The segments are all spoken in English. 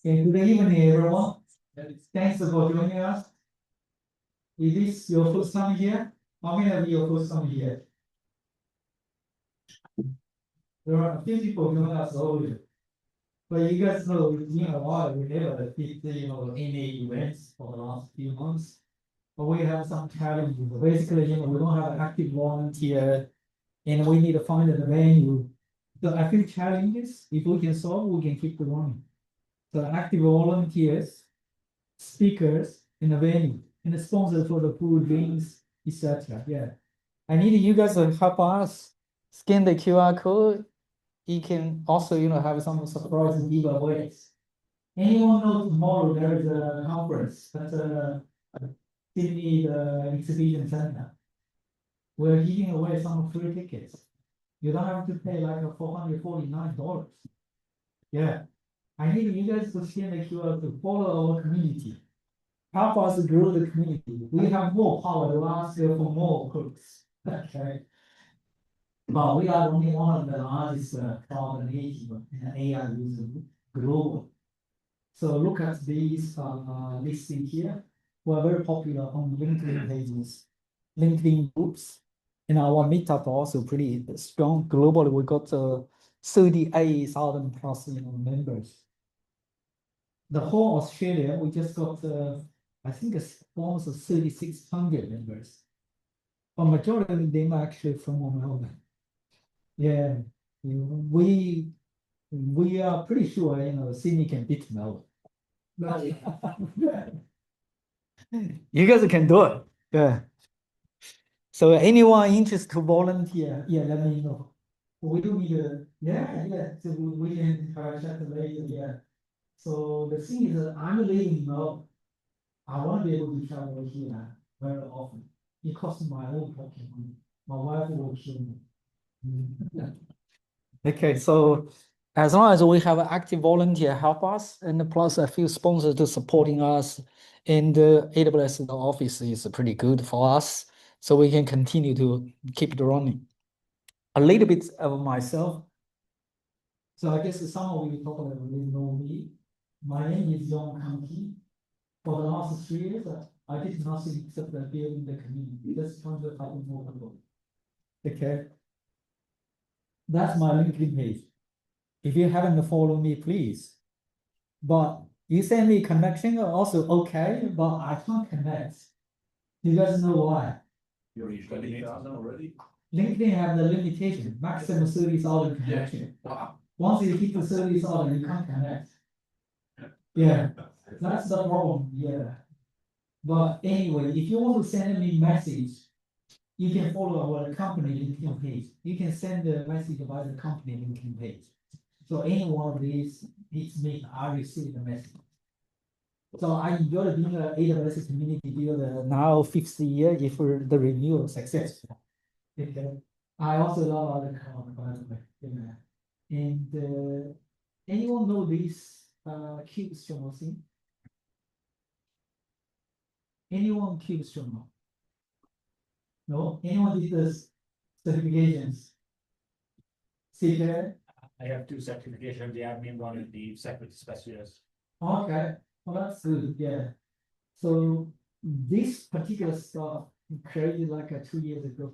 Good evening, everyone. Thanks for joining us. Is this your first time here? How many of you are first time here? There are a few people joining us already. But you guys know it's been a while. We never did any events for the last few months. But we have some challenges. Basically, we don't have an active volunteer and we need to find a venue. So I think challenges, if we can solve, we can keep running. So active volunteers, speakers in the venue, and the sponsor for the food, drinks, etc. Yeah. I need you guys to help us scan the QR code. You can also, have some surprise giveaways. Anyone know tomorrow there is a conference at Sydney Exhibition Center. We're giving away some free tickets. You don't have to pay like $449. Yeah. I need you guys to scan the QR to follow our community. Help us grow the community. We have more power to ask for more cooks. Okay. But we are only one of the largest cloud native and AI users globally. So look at these listing here. We're very popular on LinkedIn pages, LinkedIn groups, and our Meetup also pretty strong globally. We got 38,000 plus members. The whole Australia, we just got I think it's almost 3,600 members. But majority of them are actually from Melbourne. Yeah, we are pretty sure Sydney can beat Melbourne. You guys can do it. Yeah. So anyone interested to volunteer, let me know. We do need so we can chat later. Yeah. So the thing is that I'm living Melbourne. I want to be able to travel here very often. It costs my own pocket money. My wife will kill me. Okay, so as long as we have an active volunteer help us, and plus a few sponsors to supporting us, and the AWS office is pretty good for us, so we can continue to keep it running. A little bit of myself. So I guess some of you probably know me. My name is 𝐍𝐄𝐑. For the last 3 years, I did nothing except building the community. That's kind of how more people. Okay. That's my LinkedIn page. If you haven't followed me, please. But you send me connection also okay, but I can't connect. You guys know why? You're usually already. LinkedIn have the limitation, maximum 30,000 connection. Wow. Once you hit the 30,000, you can't connect. Yeah, that's the problem. Yeah. But anyway, if you want to send me message, you can follow our company LinkedIn page. You can send the message by the company LinkedIn page. So any one of these, it's me, I receive the message. So I enjoy being an AWS community builder now 5th year if the renewal successful. Okay. I also love other cloud, by the way. Yeah. And anyone know this kubestrong thing? Anyone kubestrong? No? Anyone did the certifications? Secret? I have 2 certifications, the admin one and the security specialist. Okay, well that's good. Yeah. So this particular stuff created like 2 years ago.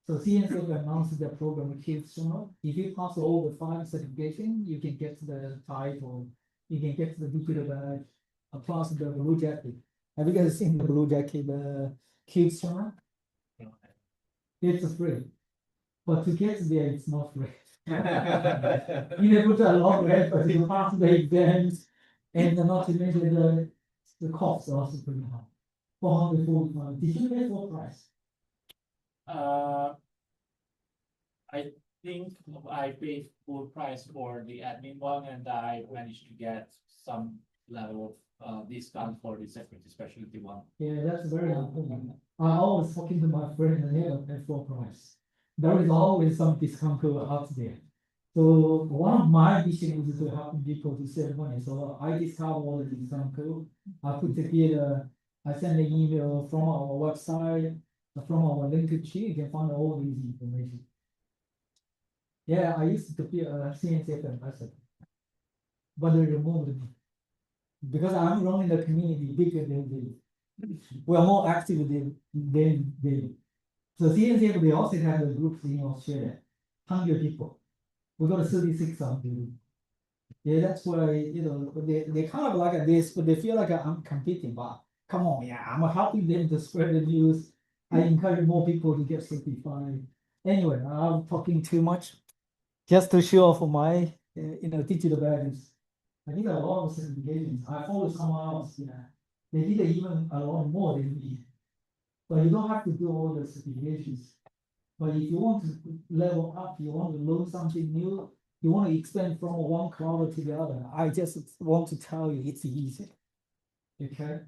So CNCF announced the program kubestrong. If you pass all the 5 certifications, you can get the title, you can get the digital badge, plus the blue jacket. Have you guys seen the blue jacket, the kubestrong? It's free, but to get there, it's not free. You have put a lot of effort to pass the exams, and not to mention the cost is also pretty high. 445. Did you pay full price? I think I paid full price for the admin one, and I managed to get some level of discount for the security specialty one. Yeah, that's very important. I always talking to my friend and they don't pay full price. There is always some discount code out there. So one of my missions is to help people to save money. So I discover all the discount code. I put together, I send an email from our website, from our LinkedIn. You can find all these information. Yeah, I used to be a CNCF ambassador, but they removed me. because I'm running the community bigger than they. We are more active than they. So CNCF, they also have the groups in Australia, 100 people. We got 36 of them. Yeah, that's why, they kind of like this, but they feel like I'm competing, but come on, yeah, I'm helping them to spread the news. I encourage more people to get certified. Anyway, I'm talking too much. Just to show off my, digital values. I did a lot of certifications. I followed someone else, yeah. They did even a lot more than me. But you don't have to do all the certifications. But if you want to level up, you want to learn something new, you want to expand from one cloud to the other, I just want to tell you it's easy. Okay.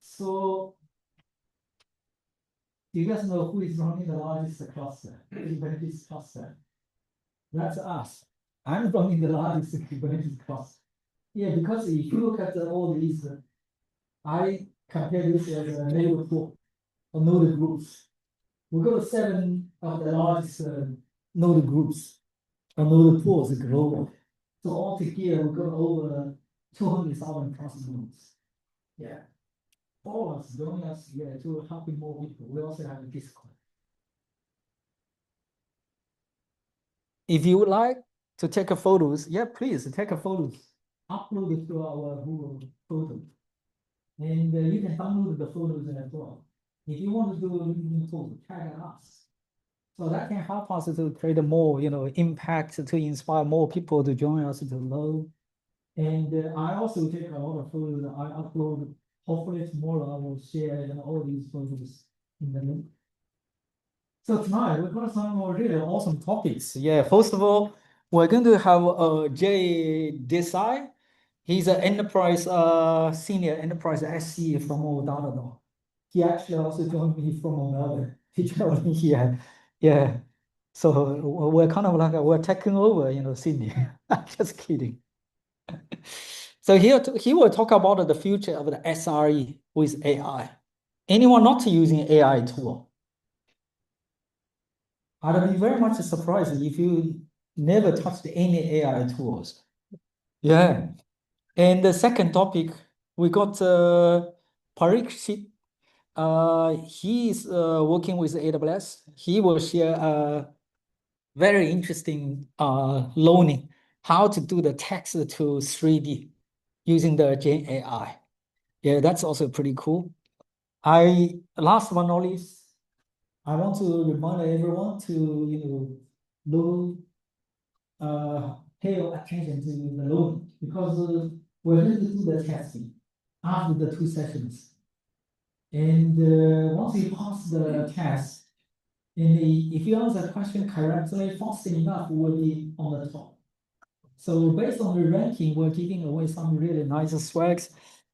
So do you guys know who is running the largest cluster? Kubernetes cluster. That's us. I'm running the largest Kubernetes cluster. Yeah, because if you look at all these, I compare this as a neighbor pool or node groups. We got 7 of the largest node groups or node pools global. So altogether, we got over 200,000 plus nodes. Yeah. All of us joining us here to helping more people. We also have a Discord. If you would like to take a photos, yeah, please take a photos. Upload it to our Google Photos. And you can download the photos as well. If you want to do a LinkedIn post, tag us. So that can help us to create more, impact to inspire more people to join us to learn. And I also take a lot of photos. I upload. Hopefully tomorrow I will share all these photos in the link. So tonight we've got some really awesome topics. Yeah, first of all, we're going to have Desai. He's an enterprise senior enterprise SC from Datadog. He actually also joined me from Melbourne. He joined me here. Yeah. So we're kind of like we're taking over, Sydney. Just kidding. So he will talk about the future of the SRE with AI. Anyone not using AI tool? I'd be very much surprised if you never touched any AI tools. Yeah. And the second topic, we got Parikshit. He's working with AWS. He will share a very interesting learning how to do the text to 3D using the Gen AI. Yeah, that's also pretty cool. Last but not least, I want to remind everyone to pay attention to the loading because we're going to do the testing after the 2 sessions. And once we pass the test, if you answer the question correctly, fast enough will be on the top. So based on the ranking, we're giving away some really nice swags.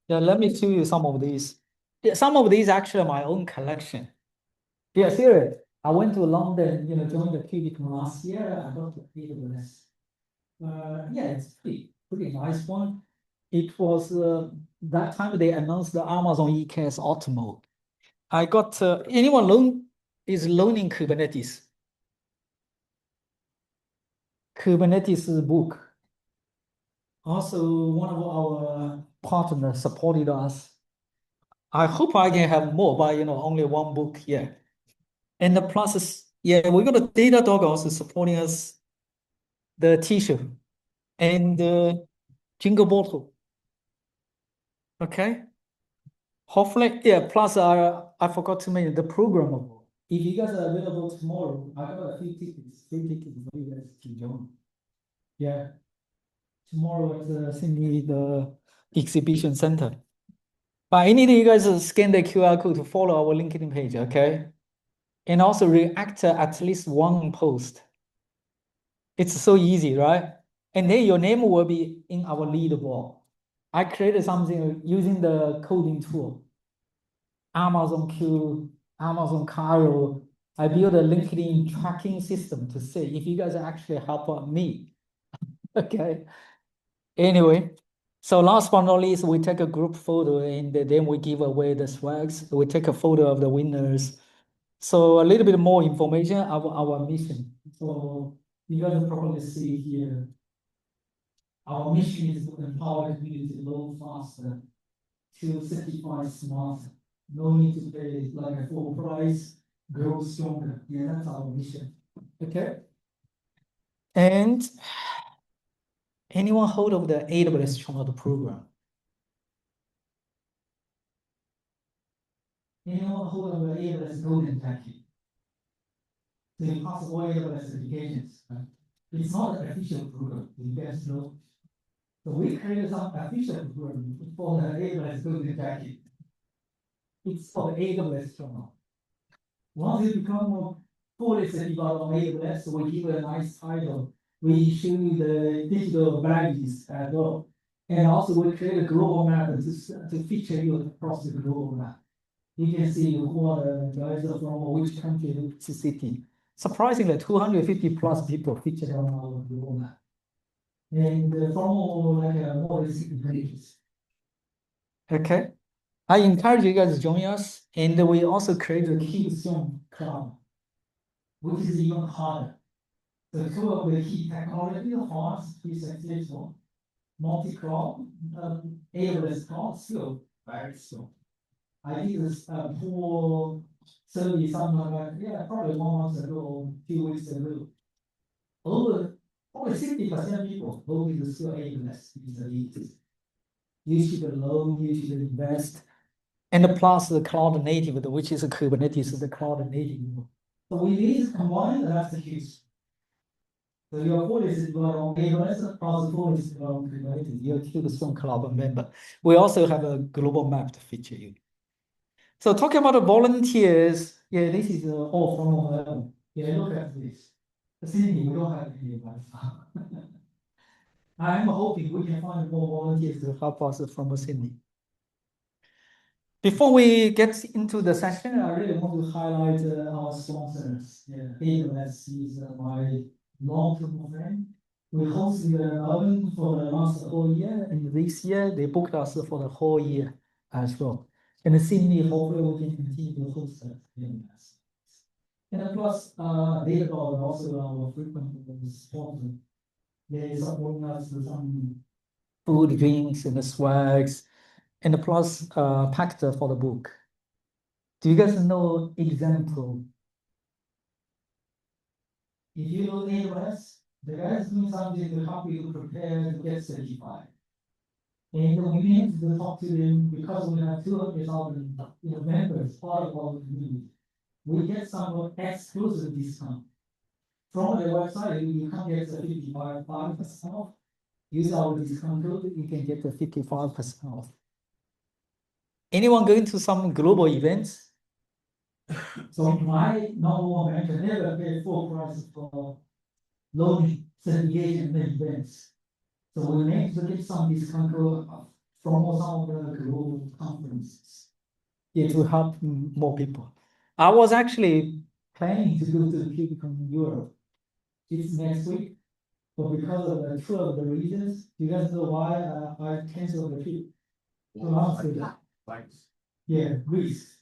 Yeah, let me show you some of these. Yeah, some of these actually my own collection. Yeah, serious. I went to London, joined the KubeCon last year. I got to AWS. Yeah, it's pretty nice one. It was that time they announced the Amazon EKS Auto. I got anyone is learning Kubernetes. Kubernetes book. Also, one of our partners supported us. I hope I can have more, but only one book. Yeah, and the process. Yeah, we got a Datadog also supporting us. The T-shirt and the jingle bottle. Okay. Hopefully, yeah. Plus, I forgot to mention the programmable. If you guys are available tomorrow, I got a few tickets, free tickets for you guys to join. Yeah. Tomorrow at Sydney, the exhibition center. But I need you guys to scan the QR code to follow our LinkedIn page, okay? And also react to at least one post. It's so easy, right? And then your name will be in our leaderboard. I created something using the coding tool. Amazon Q, Amazon Cairo. I built a LinkedIn tracking system to see if you guys actually help me. Okay. Anyway, so last but not least, we take a group photo and then we give away the swags. We take a photo of the winners. So a little bit more information of our mission. So you guys probably see here. Our mission is to empower community to learn faster, to certify smarter. No need to pay like a full price, grow stronger. Yeah, that's our mission. Okay. And anyone hold of the AWS Astronaut program? Anyone hold of the AWS Golden Packet? So you pass all AWS certifications. Right? It's not an official program, you guys know. So we created some official program for the AWS Golden Packet. It's for the AWS Astronaut. Once you become more fully certified on AWS, we give a nice title. We show you the digital badges as well. And also we create a global map to feature you across the global map. You can see who are the guys from which country, which city. Surprisingly, 250 plus people featured on our global map. And from like more than 60 countries. Okay. I encourage you guys to join us. And we also create a KubeSmart cloud, which is even harder. So two of the key technology, hard, is successful. Multi-cloud, AWS cloud, still very slow. I did this pool survey something like, yeah, probably 1 month ago, 2 weeks ago. Over 60% people voted to still AWS is the lead. You should loan, you should invest. And plus the cloud native, which is a Kubernetes, the cloud native. So we need to combine, that's the case. So your policy is on AWS, plus policy is on Kubernetes. You're KubeSmart cloud member. We also have a global map to feature you. So talking about the volunteers, yeah, this is all from home. Yeah, look at this. Sydney, we don't have any Wi-Fi. I'm hoping we can find more volunteers to help us from Sydney. Before we get into the session, I really want to highlight our sponsors. Yeah, AWS is my long-term friend. We hosted Melbourne for the last whole year, and this year they booked us for the whole year as well. And Sydney, hopefully we can continue to host AWS. And plus, they are also our frequent sponsor. They support us with some food, drinks, and swags, and plus packed for the book. Do you guys know example? If you know AWS, the guys doing something to help you prepare to get certified. And we need to talk to them because we have 200,000 members, part of our community. We get some exclusive discount. From the website, you can get the 55% off. Use our discount code, you can get the 55% off. Anyone going to some global events? So my number one mentor never pay full price for loading certification events. So we need to get some discount code from some of the global conferences. Yeah, to help more people. I was actually planning to go to the KubeCon in Europe. It's next week. But because of the two of the reasons, you guys know why I canceled the trip? Thanks. Yeah, Greece.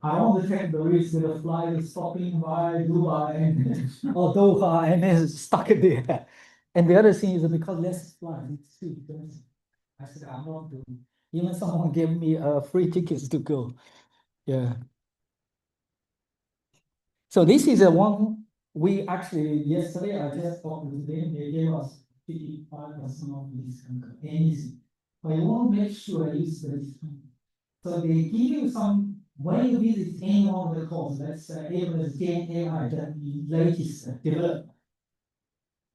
I want to take the risk of the flight stopping by Dubai and or Doha and then stuck there. And the other thing is because less flight, it's too expensive. I said, I'm not doing. Even someone gave me free tickets to go. Yeah. So this is a one we actually yesterday I just talked to them. They gave us 55% of discount anything. But you want to make sure you use the discount. So they give you some when you visit any one of the courses, let's say 𝐍𝐄𝐕𝐄𝐑, the latest development.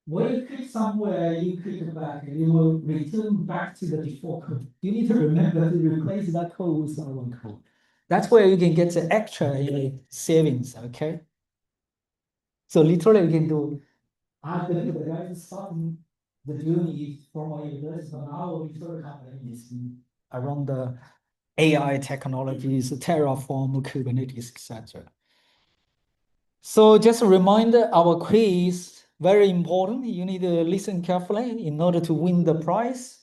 When you click somewhere, you click back, and it will return back to the default code. You need to remember to replace that code with our code. That's where you can get the extra savings, okay? So literally you can do, I believe the guys starting the journey from our university, but now we sort company is around the AI technologies, Terraform, Kubernetes, etc. So just a reminder, our quiz, very important. You need to listen carefully in order to win the prize.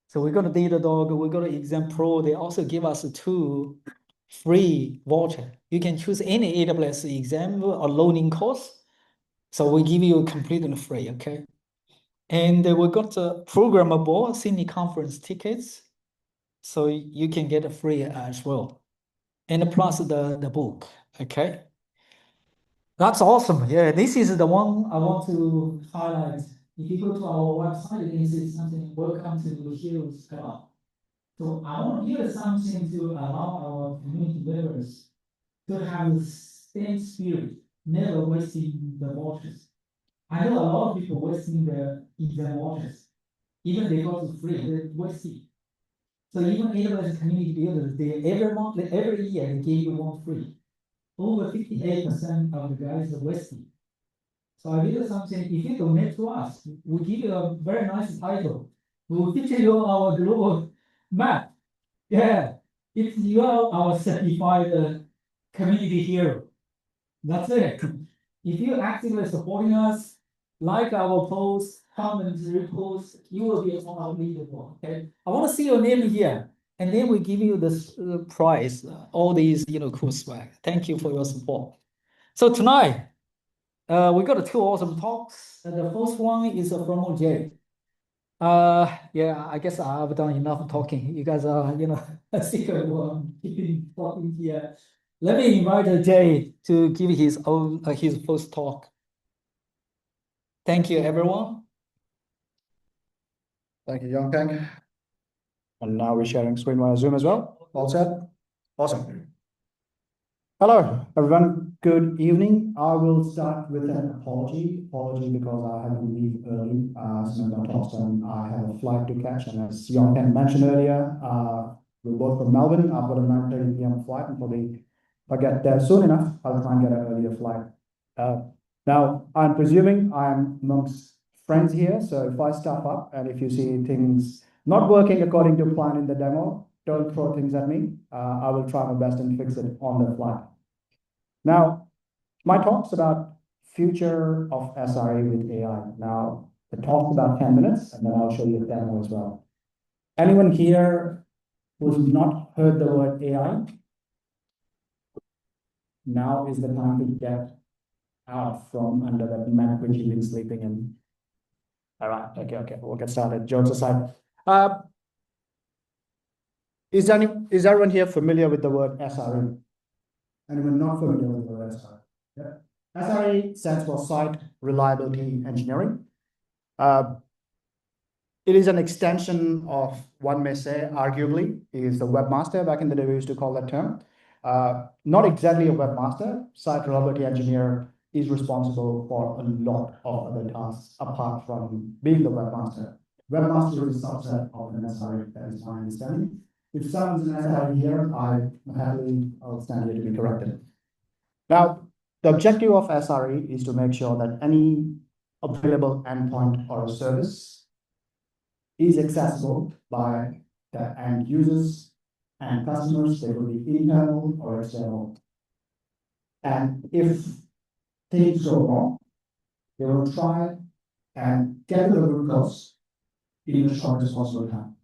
So we got a Datadog, we got an Exam Pro. They also give us 2 free voucher. You can choose any AWS exam or learning course. So we give you completely free, okay? And we got programmable Sydney conference tickets, so you can get it free as well. And plus the book, okay? That's awesome. Yeah, this is the one I want to highlight. If you go to our website, you can see something, welcome to 𝐍𝐄𝐕𝐄𝐑. So I want to give something to allow our community members to have the same spirit, never wasting the waters. I know a lot of people wasting in their waters. Even they go to free, they're wasting. So even AWS community builders, they every month, every year they give you one free. Over 58% of the guys are wasting. So I did something, if you donate to us, we give you a very nice title. We will feature you on our global map. Yeah, it's you are our certified community hero. That's it. If you actively supporting us, like our posts, comments, reposts, you will be on our leaderboard. Okay. I want to see your name here, and then we give you this prize, all these cool swag. Thank you for your support. So tonight, we got two awesome talks. The first one is from Jay. Yeah, I guess I've done enough talking. You guys are, sick of keeping talking here. Let me invite Jay to give his first talk. Thank you, everyone. Thank you, 𝐿𝐀𝐘. And now we're sharing screen via Zoom as well. All set? Awesome. Hello, everyone. Good evening. I will start with an apology. Apology because I had to leave early. Some of my talks and I have a flight to catch. And as 𝐿𝐀𝐘 mentioned earlier, we're both from Melbourne. I've got a 9:30 p.m. flight, and probably if I get there soon enough, I'll try and get an earlier flight. Now, I'm presuming I'm amongst friends here. So if I stuff up and if you see things not working according to plan in the demo, don't throw things at me. I will try my best and fix it on the fly. Now, my talk's about future of SRE with AI. Now, the talk's about 10 minutes, and then I'll show you the demo as well. Anyone here who's not heard the word AI? Now is the time to get out from under that mat which you've been sleeping in. All right, okay, we'll get started. Jokes aside. Is everyone here familiar with the word SRE? Anyone not familiar with the word SRE? Yeah. SRE stands for Site Reliability Engineering. It is an extension of, one may say, arguably, is the webmaster. Back in the day, we used to call that term. Not exactly a webmaster. Site Reliability Engineer is responsible for a lot of other tasks apart from being the webmaster. Webmaster is a subset of an SRE, that is my understanding. If someone's an SRE here, I'll stand here to be corrected. Now, the objective of SRE is to make sure that any available endpoint or service is accessible by the end users and customers. They will be internal or external. And if things go wrong, they will try and get to the root cause in the shortest possible time.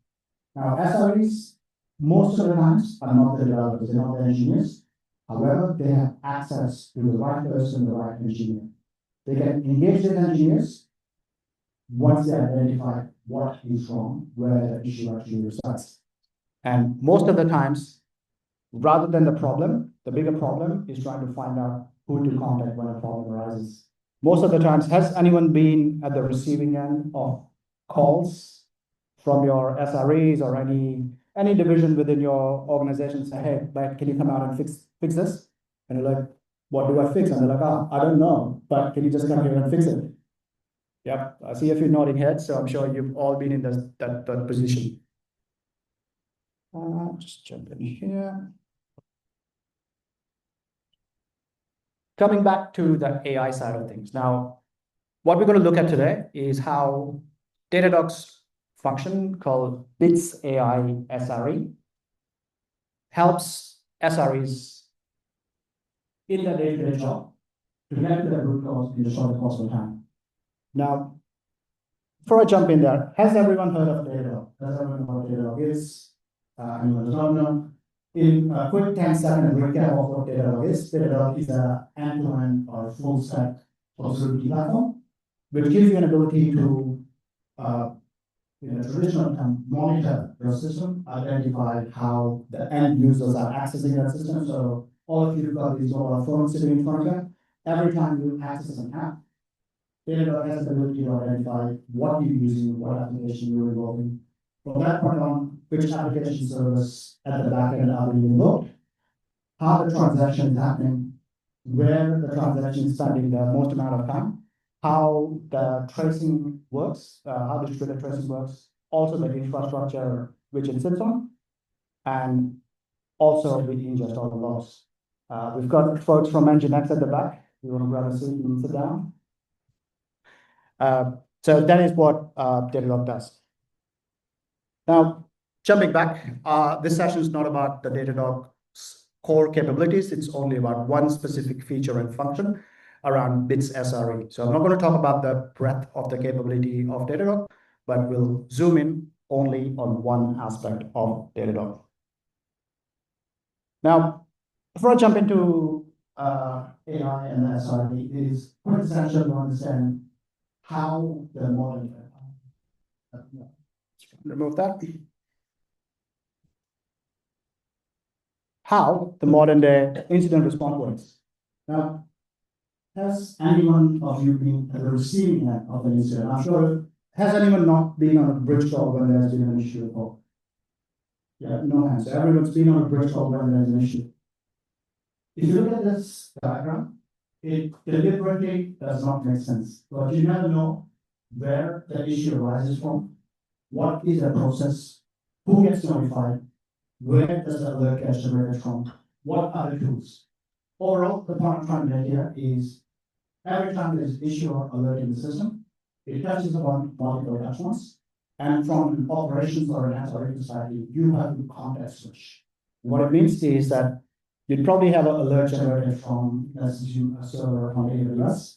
Now, SREs, most of the times, are not the developers, they're not the engineers. However, they have access to the right person, the right engineer. They can engage with engineers once they identify what is wrong, where the issue actually resides. And most of the times, rather than the problem, the bigger problem is trying to find out who to contact when a problem arises. Most of the times, has anyone been at the receiving end of calls from your SREs or any division within your organization say, hey, but can you come out and fix this? And you're like, what do I fix? And they're like, oh, I don't know, but can you just come here and fix it? Yep, I see a few nodding heads, so I'm sure you've all been in that position. Just jump in here. Coming back to the AI side of things. Now, what we're going to look at today is how Datadog's function called Bits AI SRE helps SREs in their day-to-day job to get to the root cause in the shortest possible time. Now, before I jump in there, has everyone heard of Datadog? Does everyone know what Datadog is? Anyone does not know? In a quick 10-second recap of what Datadog is an end-to-end or full-stack observability platform, which gives you an ability to in a traditional term, monitor your system, identify how the end users are accessing that system. So all of you've got these mobile phones sitting in front of you. Every time you access an app, Datadog has the ability to identify what you're using, what application you're involving. From that point on, which application service at the back end are being invoked, how the transaction is happening, where the transaction is spending the most amount of time, how the tracing works, how distributed tracing works, also the infrastructure which it sits on, and also we ingest all the logs. We've got folks from Nginx at the back. You want to grab a seat and sit down. So that is what Datadog does. Now, jumping back, this session is not about the Datadog's core capabilities. It's only about one specific feature and function around bits SRE. So I'm not going to talk about the breadth of the capability of Datadog, but we'll zoom in only on one aspect of Datadog. Now, before I jump into AI and SRE, it is quite essential to understand how the modern remove that. How the modern day incident response works. Now, has anyone of you been at the receiving end of an incident? I'm sure, has anyone not been on a bridge call when there's been an issue before? Yeah, no hands. So everyone's been on a bridge call when there's an issue. If you look at this diagram, it deliberately does not make sense. But you never know where the issue arises from, what is the process, who gets notified, where does the alert get generated from, what are the tools. Overall, the point I'm trying to make here is every time there's an issue or alert in the system, it touches upon multiple touchpoints. And from an operations or an SRE society, you have to context switch. What it means is that you'd probably have an alert generated from, let's assume, a server on AWS.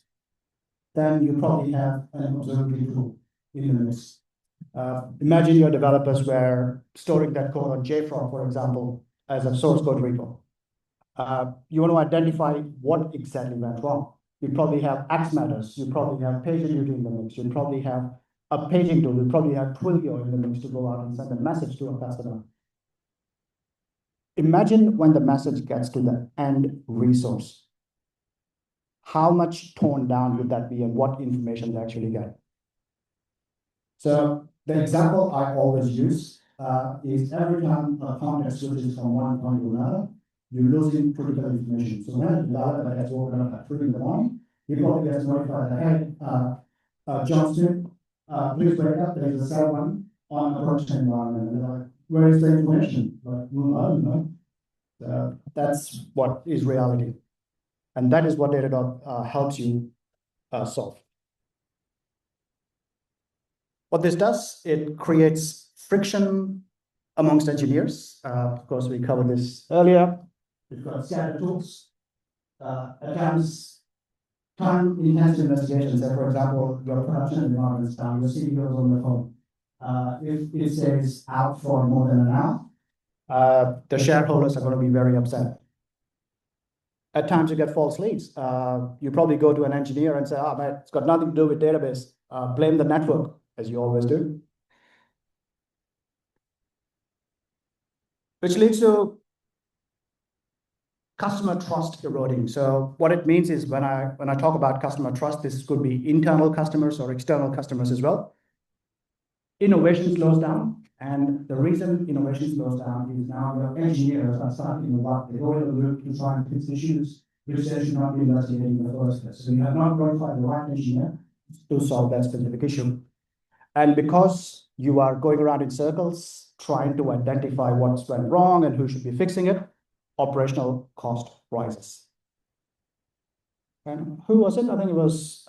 Then you probably have an observability tool in the mix. Imagine your developers were storing that code on JFrog, for example, as a source code repo. You want to identify what exactly went wrong. You probably have Axe matters. You probably have PagerDuty in the mix. You probably have a paging tool. You probably have Twilio in the mix to go out and send a message to a customer. Imagine when the message gets to the end resource. How much toned down would that be and what information they actually get? So the example I always use is every time a context switches from one point to another, you're losing critical information. So when a developer gets woken up at 3 in the morning, he probably gets notified that, hey, John Smith, please wake up, there's a cell one on a production environment. And they're like, where is the information? Like, well, I don't know. That's what is reality. And that is what Datadog helps you solve. What this does, it creates friction amongst engineers. Of course, we covered this earlier. We've got scattered tools. At times, time-intensive investigations. So, for example, your production environment is down, your CPU is on the phone. If it stays out for more than an hour, the shareholders are going to be very upset. At times, you get false leads. You probably go to an engineer and say, oh, man, it's got nothing to do with database. Blame the network, as you always do. Which leads to customer trust eroding. So what it means is when I talk about customer trust, this could be internal customers or external customers as well. Innovation slows down. And the reason innovation slows down is now your engineers are starting to work. They go into the loop to try and fix issues which they should not be investigating in the first place. So you have not qualified the right engineer to solve that specific issue. And because you are going around in circles, trying to identify what's went wrong and who should be fixing it, operational cost rises. And who was it? I think it was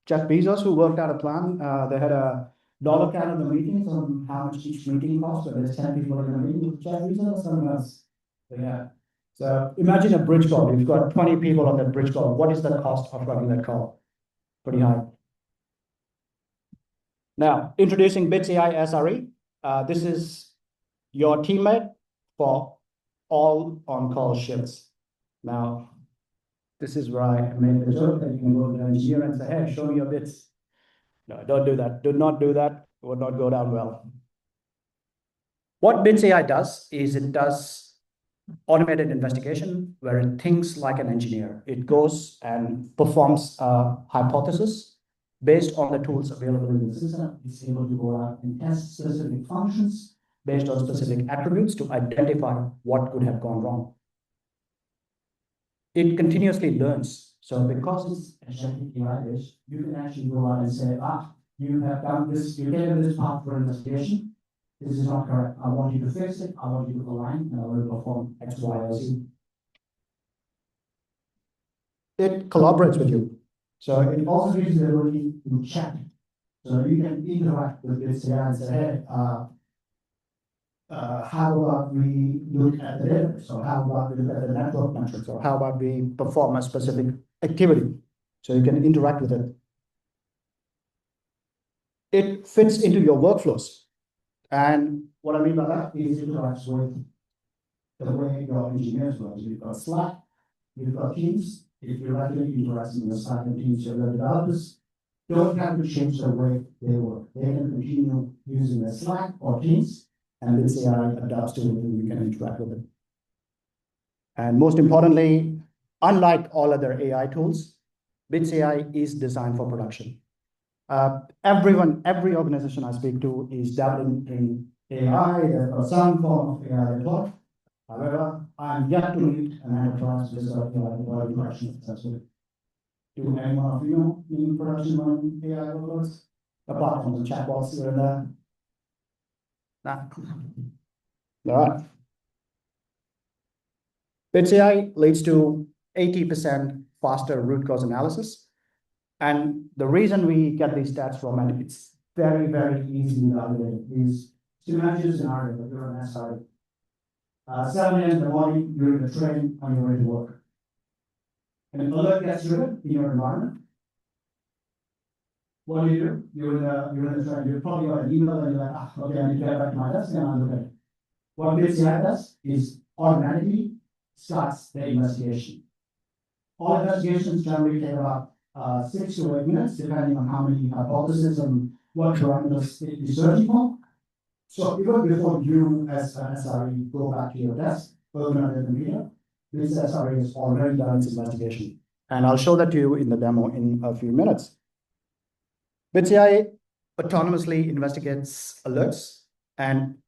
Jeff Bezos who worked out a plan. They had a dollar count of the meetings on how much each meeting costs. So there's 10 people in a meeting with Jeff Bezos or someone else. Yeah. So imagine a bridge call. You've got 20 people on that bridge call. What is the cost of running that call? Pretty high. Now, introducing Bits AI SRE. This is your teammate for all on-call shifts. Now, this is where I made the joke that you can go to the engineer and say, hey, show me your bits. No, don't do that. Do not do that. It will not go down well. What 𝐿_AI does is it does automated investigation where it thinks like an engineer. It goes and performs a hypothesis based on the tools available in the system. It's able to go out and test specific functions based on specific attributes to identify what could have gone wrong. It continuously learns. So because it's agentic AI based, you can actually go out and say, you have done this, you gave this path for investigation. This is not correct. I want you to fix it. I want you to align, and I will perform X, Y, or Z. It collaborates with you. So it also gives you the ability to chat. So you can interact with this AI and say, hey, how about we look at the database, or how about we look at the network metrics, or how about we perform a specific activity? So you can interact with it. It fits into your workflows. And what I mean by that is it interacts with the way your engineers work. You've got Slack, you've got Teams. If you're regularly interacting with your Slack and Teams, your developers don't have to change the way they work. They can continue using their Slack or Teams, and this AI adapts to it and you can interact with it. And most importantly, unlike all other AI tools, 𝐿_AI is designed for production. Every organization I speak to is dabbling in AI, they've got some form of AI deployed. However, I'm yet to meet an enterprise with AI deployed production successfully. Do any one of you know in production running AI workloads? Apart from the chatbots here and there? Nah. All right. 𝐿_AI leads to 80% faster root cause analysis. And the reason we get these stats from, and it's very, very easily validated, is to imagine a scenario that you're on SRE. 7 a.m. in the morning, you're in the train on your way to work. An alert gets triggered in your environment. What do? You're in the train, you probably got an email and you're like, okay, I need to get back to my desk and I'll look at it. What 𝐿_AI does is automatically starts the investigation. All investigations generally take about 6 to 8 minutes, depending on how many hypotheses and what parameters it is searching for. So even before you, as an SRE, go back to your desk, open up the computer, this SRE has already done its investigation. And I'll show that to you in the demo in a few minutes. 𝐿_AI autonomously investigates alerts and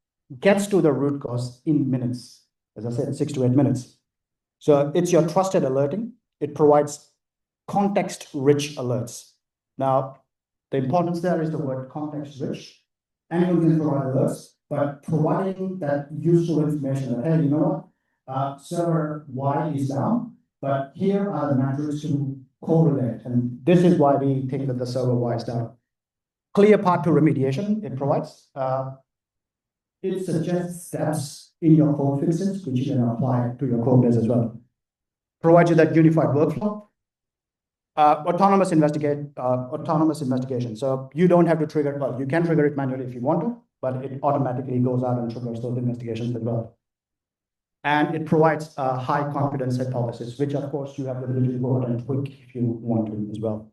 gets to the root cause in minutes. As I said, 6 to 8 minutes. So it's your trusted alerting. It provides context-rich alerts. Now, the importance there is the word context-rich. Anyone can provide alerts, but providing that useful information that, hey, you know what, server Y is down, but here are the metrics to correlate. And this is why we think that the server Y is down. Clear path to remediation it provides. It suggests steps in your code fixes, which you can apply to your code base as well. Provides you that unified workflow. Autonomous investigation. So you don't have to trigger, well, you can trigger it manually if you want to, but it automatically goes out and triggers those investigations as well. And it provides a high confidence hypothesis, which of course you have the ability to go out and tweak if you want to as well.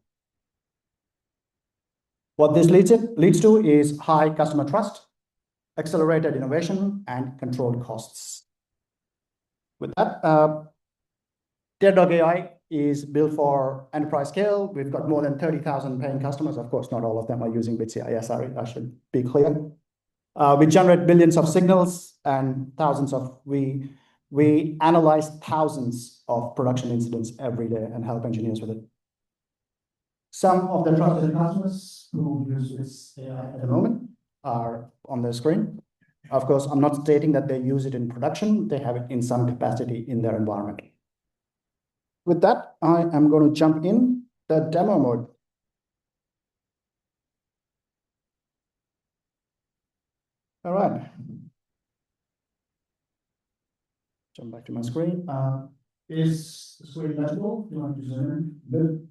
What this leads to is high customer trust, accelerated innovation, and controlled costs. With that, Datadog.AI is built for enterprise scale. We've got more than 30,000 paying customers. Of course, not all of them are using 𝐿_AI. Sorry, I should be clear. We generate billions of signals and thousands of, we analyze thousands of production incidents every day and help engineers with it. Some of the trusted customers who use this AI at the moment are on the screen. Of course, I'm not stating that they use it in production. They have it in some capacity in their environment. With that, I am going to jump in the demo mode. All right. Jump back to my screen. Is the screen legible? You want to zoom in?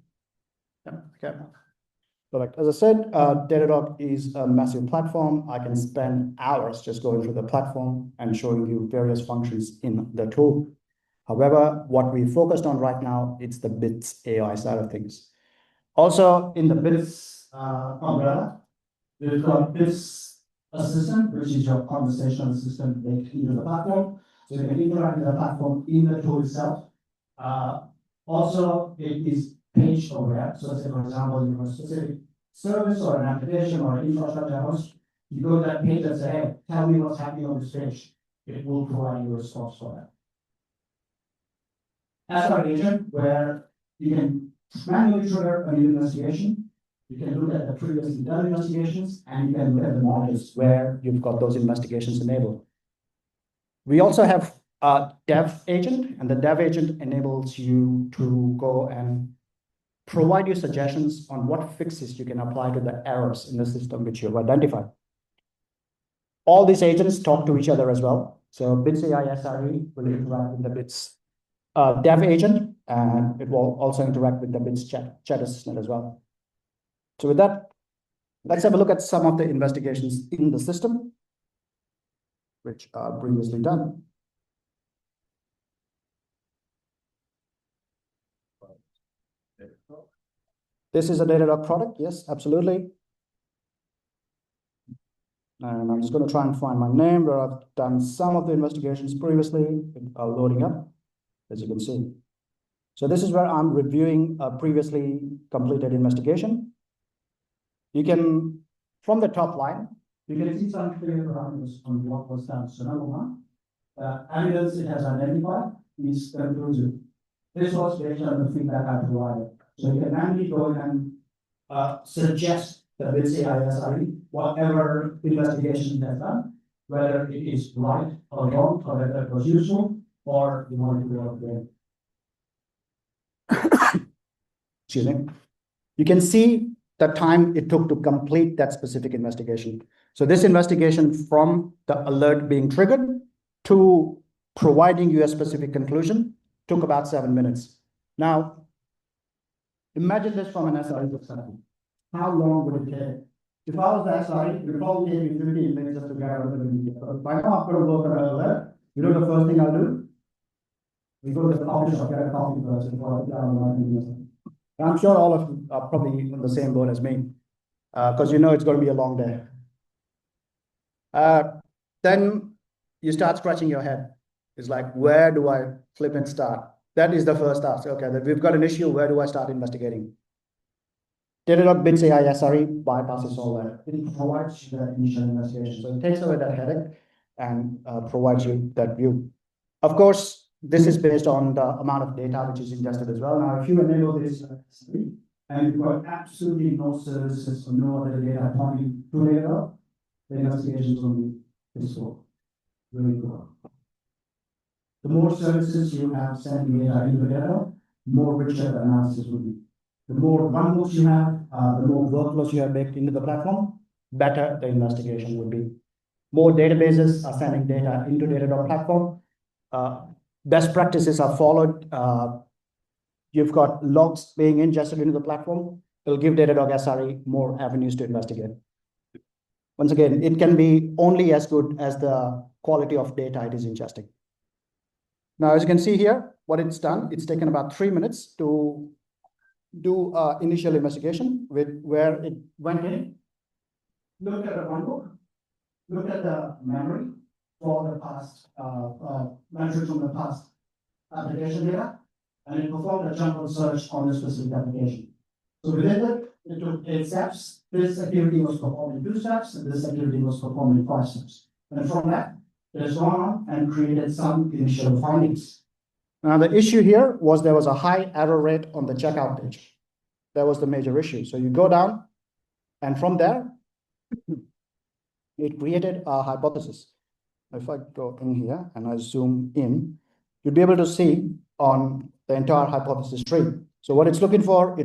Yeah, okay. Perfect. As I said, Datadog is a massive platform. I can spend hours just going through the platform and showing you various functions in the tool. However, what we focused on right now, it's the bits AI side of things. Also, in the bits umbrella. We've got BITS assistant, which is your conversational assistant baked into the platform. So you can interact with the platform in the tool itself. Also, it is page aware. So say, for example, you have a specific service or an application or an infrastructure host, you go to that page and say, hey, tell me what's happening on this page. It will provide you a response for that. As our agent, where you can manually trigger a new investigation, you can look at the previously done investigations, and you can look at the modules where you've got those investigations enabled. We also have a dev agent, and the dev agent enables you to go and provide you suggestions on what fixes you can apply to the errors in the system which you've identified. All these agents talk to each other as well. So 𝐒𝐑 SRE will interact with the BITS dev agent, and it will also interact with the BITS chat assistant as well. So with that, let's have a look at some of the investigations in the system, which are previously done. This is a Datadog product. Yes, absolutely. And I'm just going to try and find my name where I've done some of the investigations previously, loading up, as you can see. So this is where I'm reviewing a previously completed investigation. You can, from the top line, you can see some clear parameters on what was done. So number one, evidence it has identified is conclusive. This was based on the feedback I provided. So you can manually go and suggest the 𝐒𝐑 SRE, whatever investigation it has done, whether it is right or wrong, or whether it was useful, or you want to go again. Excuse me. You can see the time it took to complete that specific investigation. So this investigation, from the alert being triggered to providing you a specific conclusion, took about 7 minutes. Now, imagine this from an SRE perspective. How long would it take? If I was the SRE, it would probably take me 15 minutes just to get out of the meeting. But by now, I've got to work on an alert. You know the first thing I'll do? We go to the coffee shop, get a coffee first before I get on my meeting. I'm sure all of you are probably on the same boat as me, because you know it's going to be a long day. Then you start scratching your head. It's like, where do I flip and start? That is the first task. Okay, that we've got an issue. Where do I start investigating? Datadog 𝐵ITS SRE bypasses all that. It provides you that initial investigation. So it takes away that headache and provides you that view. Of course, this is based on the amount of data which is ingested as well. Now, if you enable this and you've got absolutely no services or no other data pointing to Datadog, the investigations will be useful. Really cool. The more services you have sending data into Datadog, more richer the analysis will be. The more runbooks you have, the more workflows you have baked into the platform, better the investigation will be. More databases are sending data into Datadog platform. Best practices are followed. You've got logs being ingested into the platform. It'll give Datadog SRE more avenues to investigate. Once again, it can be only as good as the quality of data it is ingesting. Now, as you can see here, what it's done, it's taken about 3 minutes to do initial investigation with where it went in, looked at the runbook, looked at the memory for the past metrics from the past application data, and it performed a general search on the specific application. So within it, it took 8 steps. This activity was performed in 2 steps, and this activity was performed in 5 steps. And from that, it has gone on and created some initial findings. Now, the issue here was there was a high error rate on the checkout page. That was the major issue. So you go down, and from there, it created a hypothesis. If I go in here and I zoom in, you'll be able to see on the entire hypothesis tree. So what it's looking for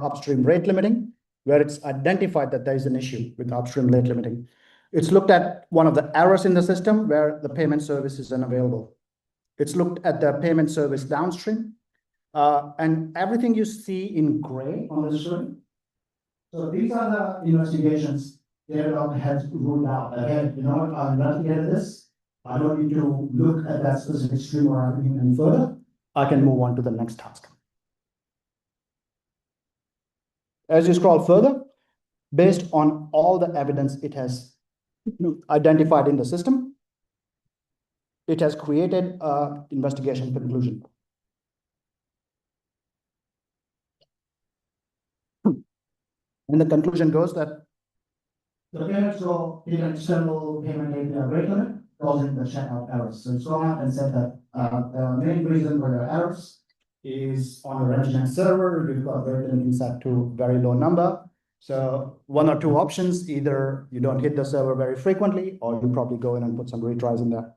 upstream rate limiting, where it's identified that there is an issue with upstream rate limiting. It's looked at one of the errors in the system where the payment service is unavailable. It's looked at the payment service downstream, and everything you see in gray on the screen. So these are the investigations Datadog has ruled out. Again, you know what, I've investigated this. I don't need to look at that specific stream or anything any further. I can move on to the next task. As you scroll further, based on all the evidence it has identified in the system, it has created an investigation conclusion. And the conclusion goes that the payment flow in an external payment API rate limit, causing the checkout errors. So it's gone out and said that the main reason for the errors is on your Nginx server, you've got rate limit set to very low number. So one or two options, either you don't hit the server very frequently, or you probably go in and put some retries in there.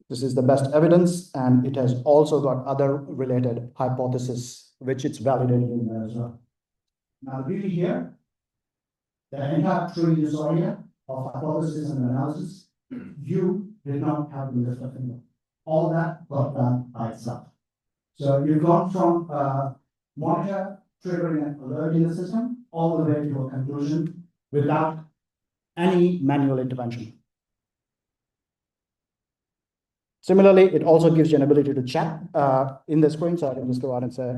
This is the best evidence, and it has also got other related hypotheses, which it's validated in there as well. Now the beauty here, the entire tree is area of hypothesis and analysis, you did not have to lift a finger. All that got done by itself. So you've gone from monitor triggering an alert in the system all the way to a conclusion without any manual intervention. Similarly, it also gives you an ability to chat in the screen, so I can just go out and say,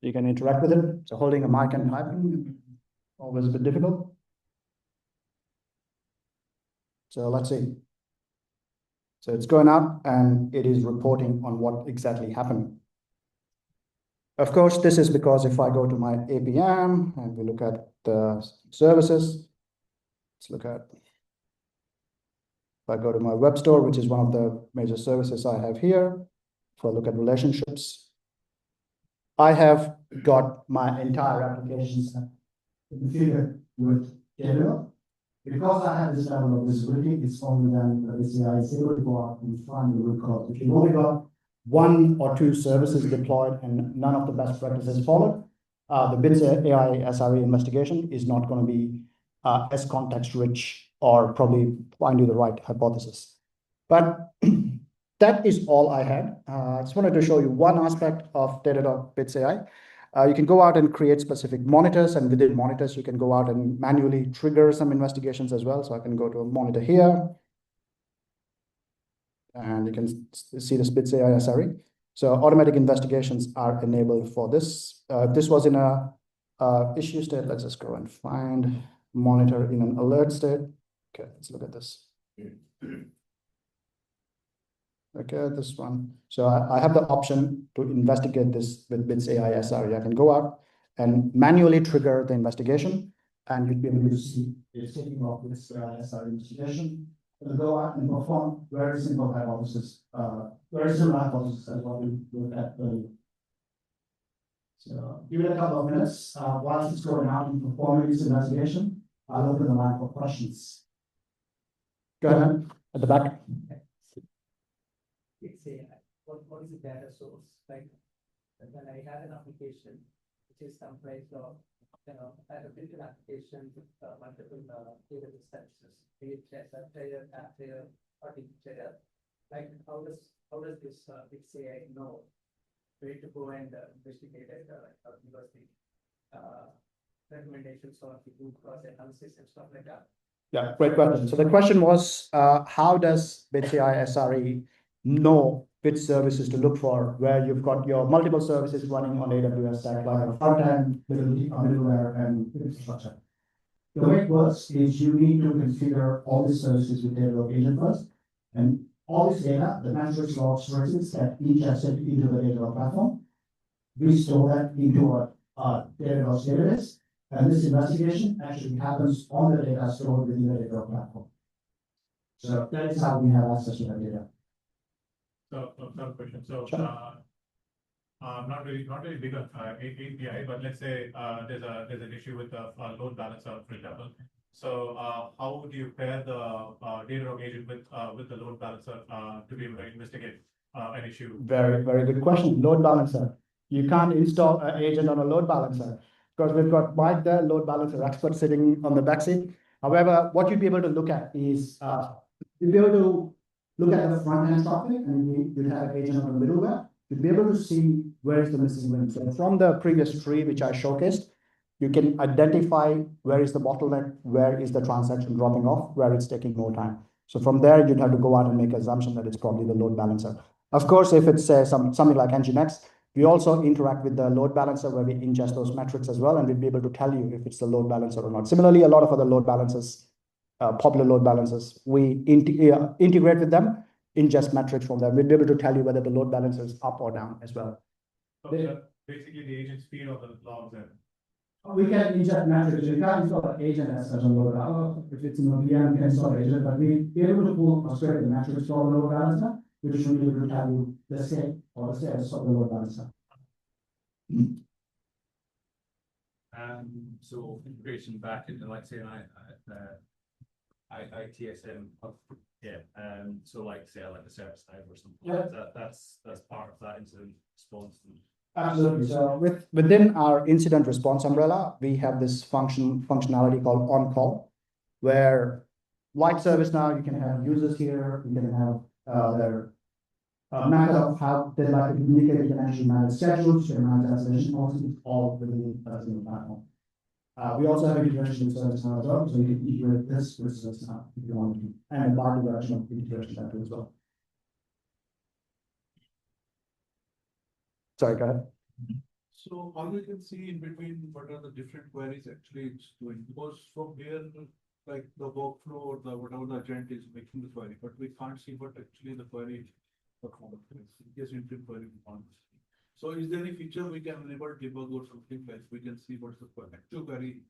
you can interact with it. So holding a mic and typing, always a bit difficult. So let's see. So it's going out and it is reporting on what exactly happened. Of course, this is because if I go to my APM and we look at the services, let's look at, if I go to my web store, which is one of the major services I have here, if I look at relationships, I have got my entire applications configured with Datadog. Because I have this level of visibility, it's only then the CI is able to go out and find the root cause. If you've only got one or two services deployed and none of the best practices followed, the 𝐒𝐓𝐑𝐑 SRE investigation is not going to be as context rich or probably find you the right hypothesis. But that is all I had. I just wanted to show you one aspect of Datadog 𝐶𝐕𝐄𝐑. You can go out and create specific monitors, and within monitors, you can go out and manually trigger some investigations as well. So I can go to a monitor here, and you can see this 𝐶𝐕𝐄𝐑 SRE. So automatic investigations are enabled for this. This was in a issue state. Let's just go and find monitor in an alert state. Okay, let's look at this. Okay, this one. So I have the option to investigate this with 𝐶𝐕𝐄𝐑 SRE. I can go out and manually trigger the investigation, and you'd be able to see it's taking off this SRE investigation. It'll go out and perform very simple hypothesis, very similar hypothesis as what we looked at earlier. So give it a couple of minutes. Whilst it's going out and performing this investigation, I'll open the line for questions. Go ahead, at the back. What is the data source? Like when I have an application which is comprised of, I have built an application with multiple database services, be it player, app player, or team player. Like how does this 𝐶𝐕𝐄𝐑 know where to go and investigate it, because the recommendations or the root cause analysis and stuff like that? Yeah, great question. So the question was, how does 𝐶𝐕𝐄𝐑 SRE know which services to look for, where you've got your multiple services running on AWS stack, like a front end, middleware, and infrastructure? The way it works is you need to configure all the services with Datadog agent first, and all this data, the metrics, logs, traces that each are sent into the Datadog platform, we store that into our Datadog database, and this investigation actually happens on the data stored within the Datadog platform. So that is how we have access to that data. So, third question. So, sure. not really big on API, but let's say there's an issue with the load balancer, for example. So, how do you pair the Datadog agent with the load balancer to be able to investigate an issue? Very, very good question. Load balancer. You can't install an agent on a load balancer because we've got Mike there, load balancer expert, sitting on the backseat. However, what you'd be able to look at is you'd be able to look at the front-end traffic, and you'd have an agent on the middleware. You'd be able to see where is the missing link. So from the previous tree, which I showcased, you can identify where is the bottleneck, where is the transaction dropping off, where it's taking more time. So from there, you'd have to go out and make an assumption that it's probably the load balancer. Of course, if it's something like Nginx, we also interact with the load balancer where we ingest those metrics as well, and we'll be able to tell you if it's the load balancer or not. Similarly, a lot of other load balancers, popular load balancers, we integrate with them, ingest metrics from them. We'll be able to tell you whether the load balancer is up or down as well. So basically, the agent's feed of the logs and. We can ingest metrics. We can't install an agent as such on load balancer. If it's in a VM, we can install an agent, but we'll be able to pull or straight the metrics from the load balancer, which should be able to tell you the state or the status of the load balancer. So integration back into, like, say, ITSM, so like, say, like a service now or something like that, that's part of that incident response. Absolutely. So within our incident response umbrella, we have this functionality called on-call, where like ServiceNow, you can have users here, you can have their method of how they'd like to communicate. You can actually manage schedules, you can manage escalation policies, all within a single platform. We also have integration with ServiceNow as well, so you can integrate this with ServiceNow if you want to, and a bar direction of integration that as well. Sorry, go ahead. So all we can see in between what are the different queries actually it's doing, because from here, like the workflow or the whatever the agent is making the query, but we can't see what actually the query performance is. Yes, input query performance. So is there any feature we can enable debug or something like we can see what's the actual query?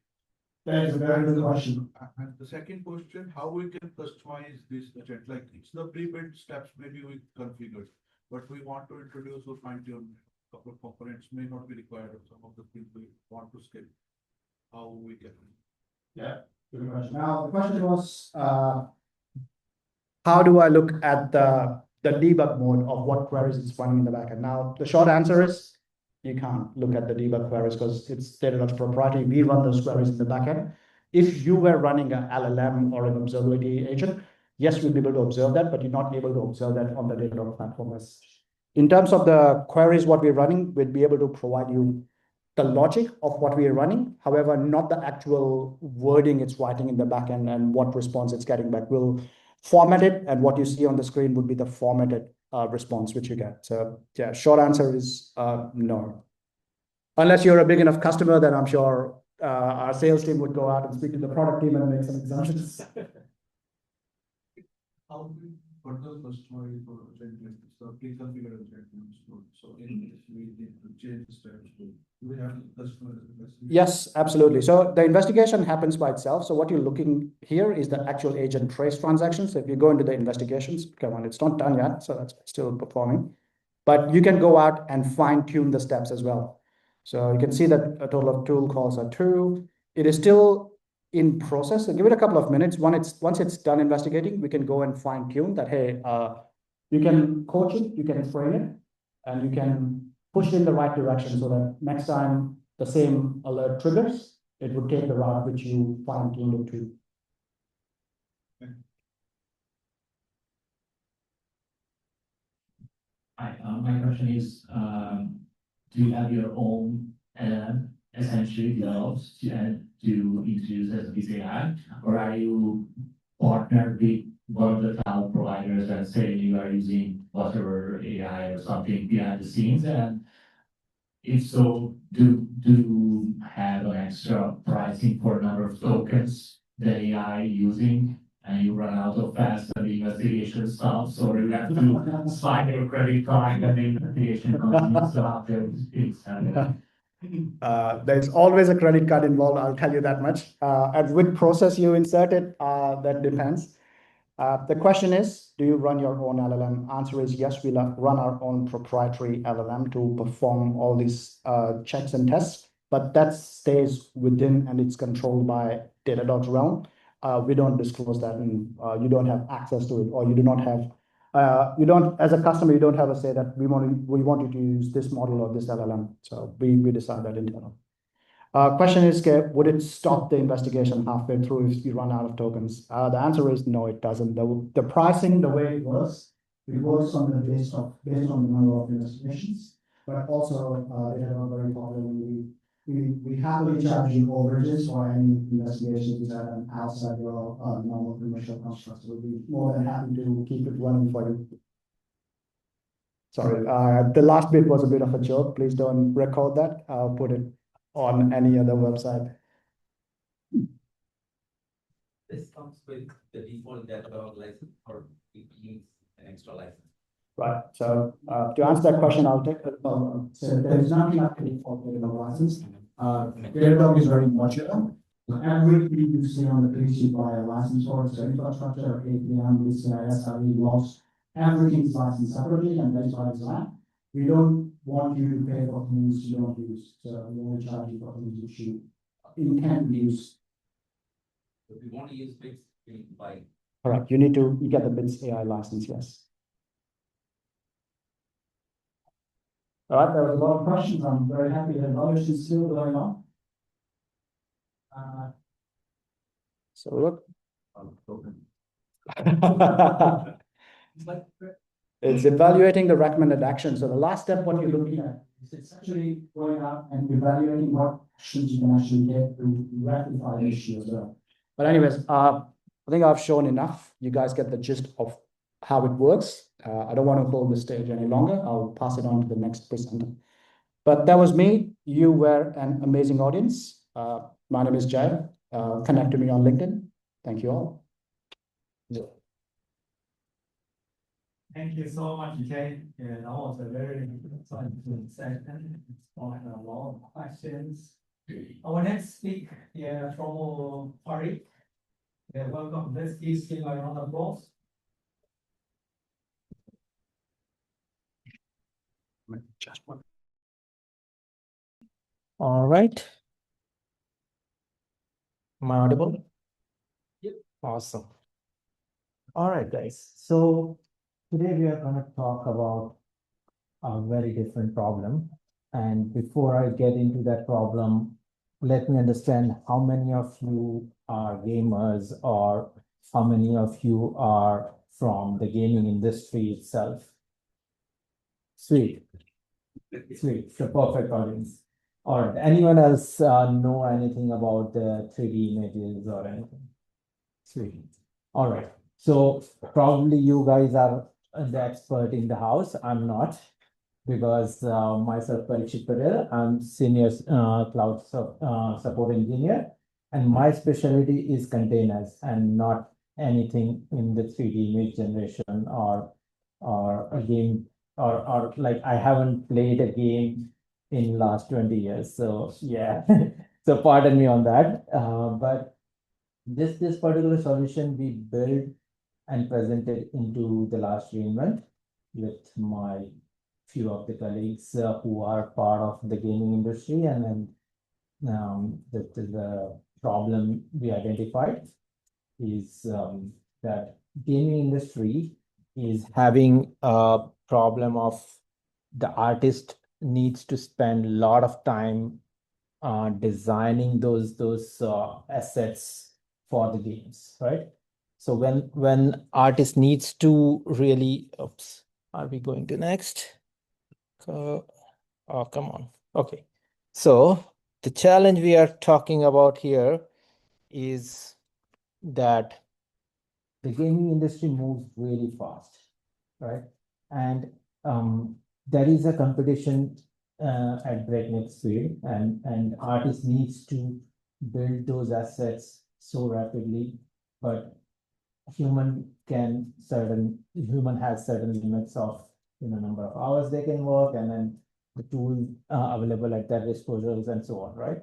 That is a very good question. And the second question, how we can customize this agent? Like it's the pre-built steps maybe we configured, but we want to introduce or fine tune a couple of components may not be required of some of the things we want to skip. How we can? Yeah, good question. Now the question was, how do I look at the debug mode of what queries it's running in the backend? Now, the short answer is you can't look at the debug queries because it's Datadog's proprietary. We run those queries in the backend. If you were running an LLM or an observability agent, yes, we'll be able to observe that, but you're not able to observe that on the Datadog platform. In terms of the queries, what we're running, we'd be able to provide you the logic of what we are running. However, not the actual wording it's writing in the backend and what response it's getting back. We'll format it, and what you see on the screen would be the formatted response which you get. So yeah, short answer is no. Unless you're a big enough customer, then I'm sure our sales team would go out and speak to the product team and make some assumptions. How do we further customize for agent? So pre-configured agent. So in case we need to change the steps, do we have to customize the Yes, absolutely. So the investigation happens by itself. So what you're looking here is the actual agent trace transactions. So if you go into the investigations, come on, it's not done yet, so that's still performing. But you can go out and fine tune the steps as well. So you can see that a total of tool calls are 2. It is still in process. So give it a couple of minutes. Once it's done investigating, we can go and fine tune that. Hey, you can coach it, you can frame it, and you can push it in the right direction so that next time the same alert triggers, it would take the route which you fine tuned it to. Hi, my question is, do you have your own essentially developed to introduce as Desai, or are you partnered with one of the cloud providers that say you are using whatever AI or something behind the scenes? And if so, do you have an extra pricing for number of tokens that AI using, and you run out of fast and the investigation stops, or you have to slide your credit card and the investigation continues? So after there's always a credit card involved, I'll tell you that much. At which process you insert it, that depends. The question is, do you run your own LLM? Answer is yes, we'll run our own proprietary LLM to perform all these checks and tests, but that stays within and it's controlled by Datadog's realm. We don't disclose that, and you don't have access to it, or you do not have, as a customer, you don't have a say that we want you to use this model or this LLM. So we decide that internally. Question is, would it stop the investigation halfway through if you run out of tokens? The answer is no, it doesn't. The pricing, the way it works on the based on the number of investigations, but also they have a very popular. We happily charge you overages for any investigations that are outside your normal commercial construct. So we'll be more than happy to keep it running for you. Sorry, the last bit was a bit of a joke. Please don't record that. I'll put it on any other website. This comes with the default Datadog license or it needs an extra license. Right. So to answer that question, I'll take so there is nothing actually for Datadog license. Datadog is very modular. So everything you see on the page, you buy a license for it. So infrastructure, APM, CIS, logs, everything is licensed separately, and that is by design. We don't want you to pay for things you don't use. So we only charge you for things which you intend to use. If you want to use bits, you need to buy. Correct. You get the Bits AI license, yes. All right, there was a lot of questions. I'm very happy that knowledge is still going on. So look. It's evaluating the recommended action. So the last step, what you're looking at, is it's actually going out and evaluating what actions you can actually get to rectify the issue as well. But anyways, I think I've shown enough. You guys get the gist of how it works. I don't want to hold the stage any longer. I'll pass it on to the next presenter. But that was me. You were an amazing audience. My name is Jay. Connect to me on LinkedIn. Thank you all. Thank you so much, Jay. Yeah, that was a very exciting session. Quite a lot of questions. Our next speaker, from Paris. Yeah, welcome. Let's give him a round of applause. Just one. All right. Am I audible? Yep. Awesome. All right, guys. So today we are going to talk about a very different problem. And before I get into that problem, let me understand how many of you are gamers or how many of you are from the gaming industry itself. Sweet. Sweet. The perfect audience. All right. Anyone else know anything about the 3D images or anything? Sweet. All right. So probably you guys are the expert in the house. I'm not, because myself, Parikshit Patel, I'm senior cloud support engineer, and my specialty is containers and not anything in the 3D image generation or a game or like I haven't played a game in last 20 years. So yeah, so pardon me on that. But this particular solution we built and presented into the last reInvent with my few of the colleagues who are part of the gaming industry, and then the problem we identified is that gaming industry is having a problem of the artist needs to spend a lot of time designing those assets for the games, right? So when artist needs to really, oops, are we going to next? Oh, come on. Okay. So the challenge we are talking about here is that the gaming industry moves really fast, right? And there is a competition at breakneck speed, and artist needs to build those assets so rapidly, but human has certain limits of number of hours they can work, and then the tool available at their disposals and so on, right?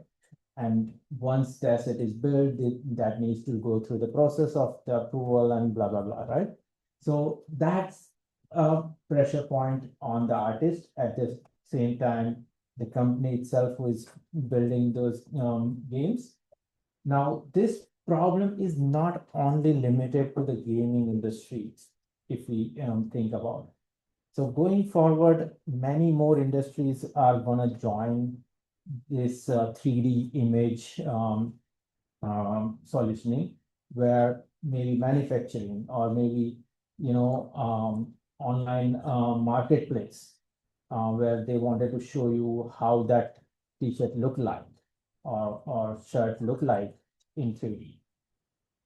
And once the asset is built, that needs to go through the process of the approval and blah, blah, blah, right? So that's a pressure point on the artist. At the same time, the company itself who is building those games. Now, this problem is not only limited to the gaming industry, if we think about it. So going forward, many more industries are going to join this 3D image solutioning, where maybe manufacturing or maybe online marketplace, where they wanted to show you how that t-shirt look like or shirt look like in 3D.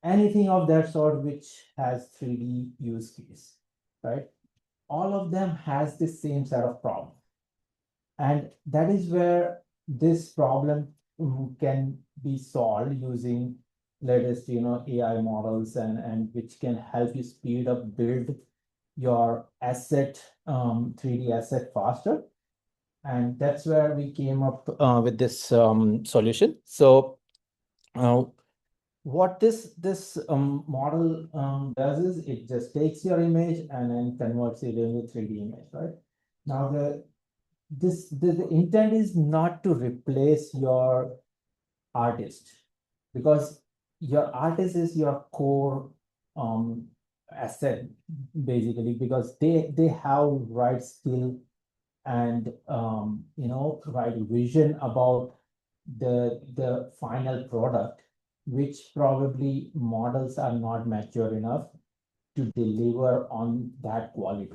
Anything of that sort which has 3D use case, right? all of them has the same set of problems. And that is where this problem can be solved using latest, AI models and which can help you speed up, build your asset, 3D asset faster. And that's where we came up with this solution. So what this model does is it just takes your image and then converts it into 3D image, right? Now the intent is not to replace your artist, because your artist is your core asset, basically, because they have right skill and right vision about the final product, which probably models are not mature enough to deliver on that quality,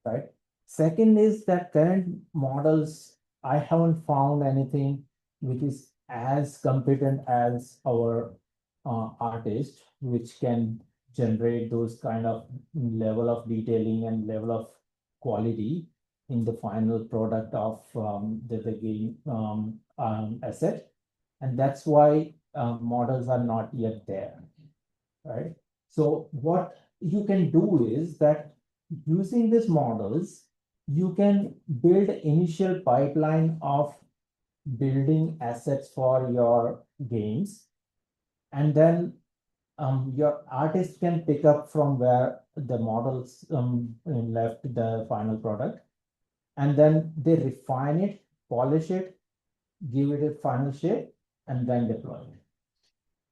right? Second is that current models, I haven't found anything which is as competent as our artist, which can generate those kind of level of detailing and level of quality in the final product of the game asset. And that's why models are not yet there, right? So what you can do is that using these models, you can build initial pipeline of building assets for your games, and then your artist can pick up from where the models left the final product, and then they refine it, polish it, give it a final shape, and then deploy it,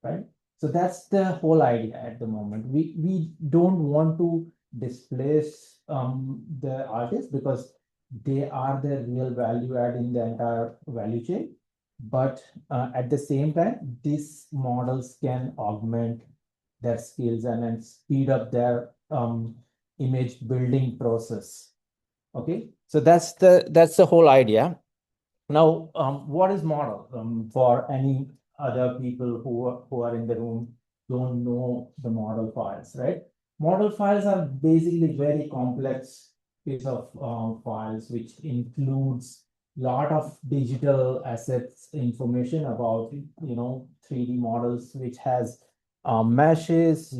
right? So that's the whole idea at the moment. We don't want to displace the artists, because they are the real value add in the entire value chain. But at the same time, these models can augment their skills and then speed up their image building process. Okay, so that's the whole idea. Now, what is model? For any other people who are in the room don't know the model files, right? Model files are basically very complex piece of files, which includes lot of digital assets information about 3D models, which has meshes,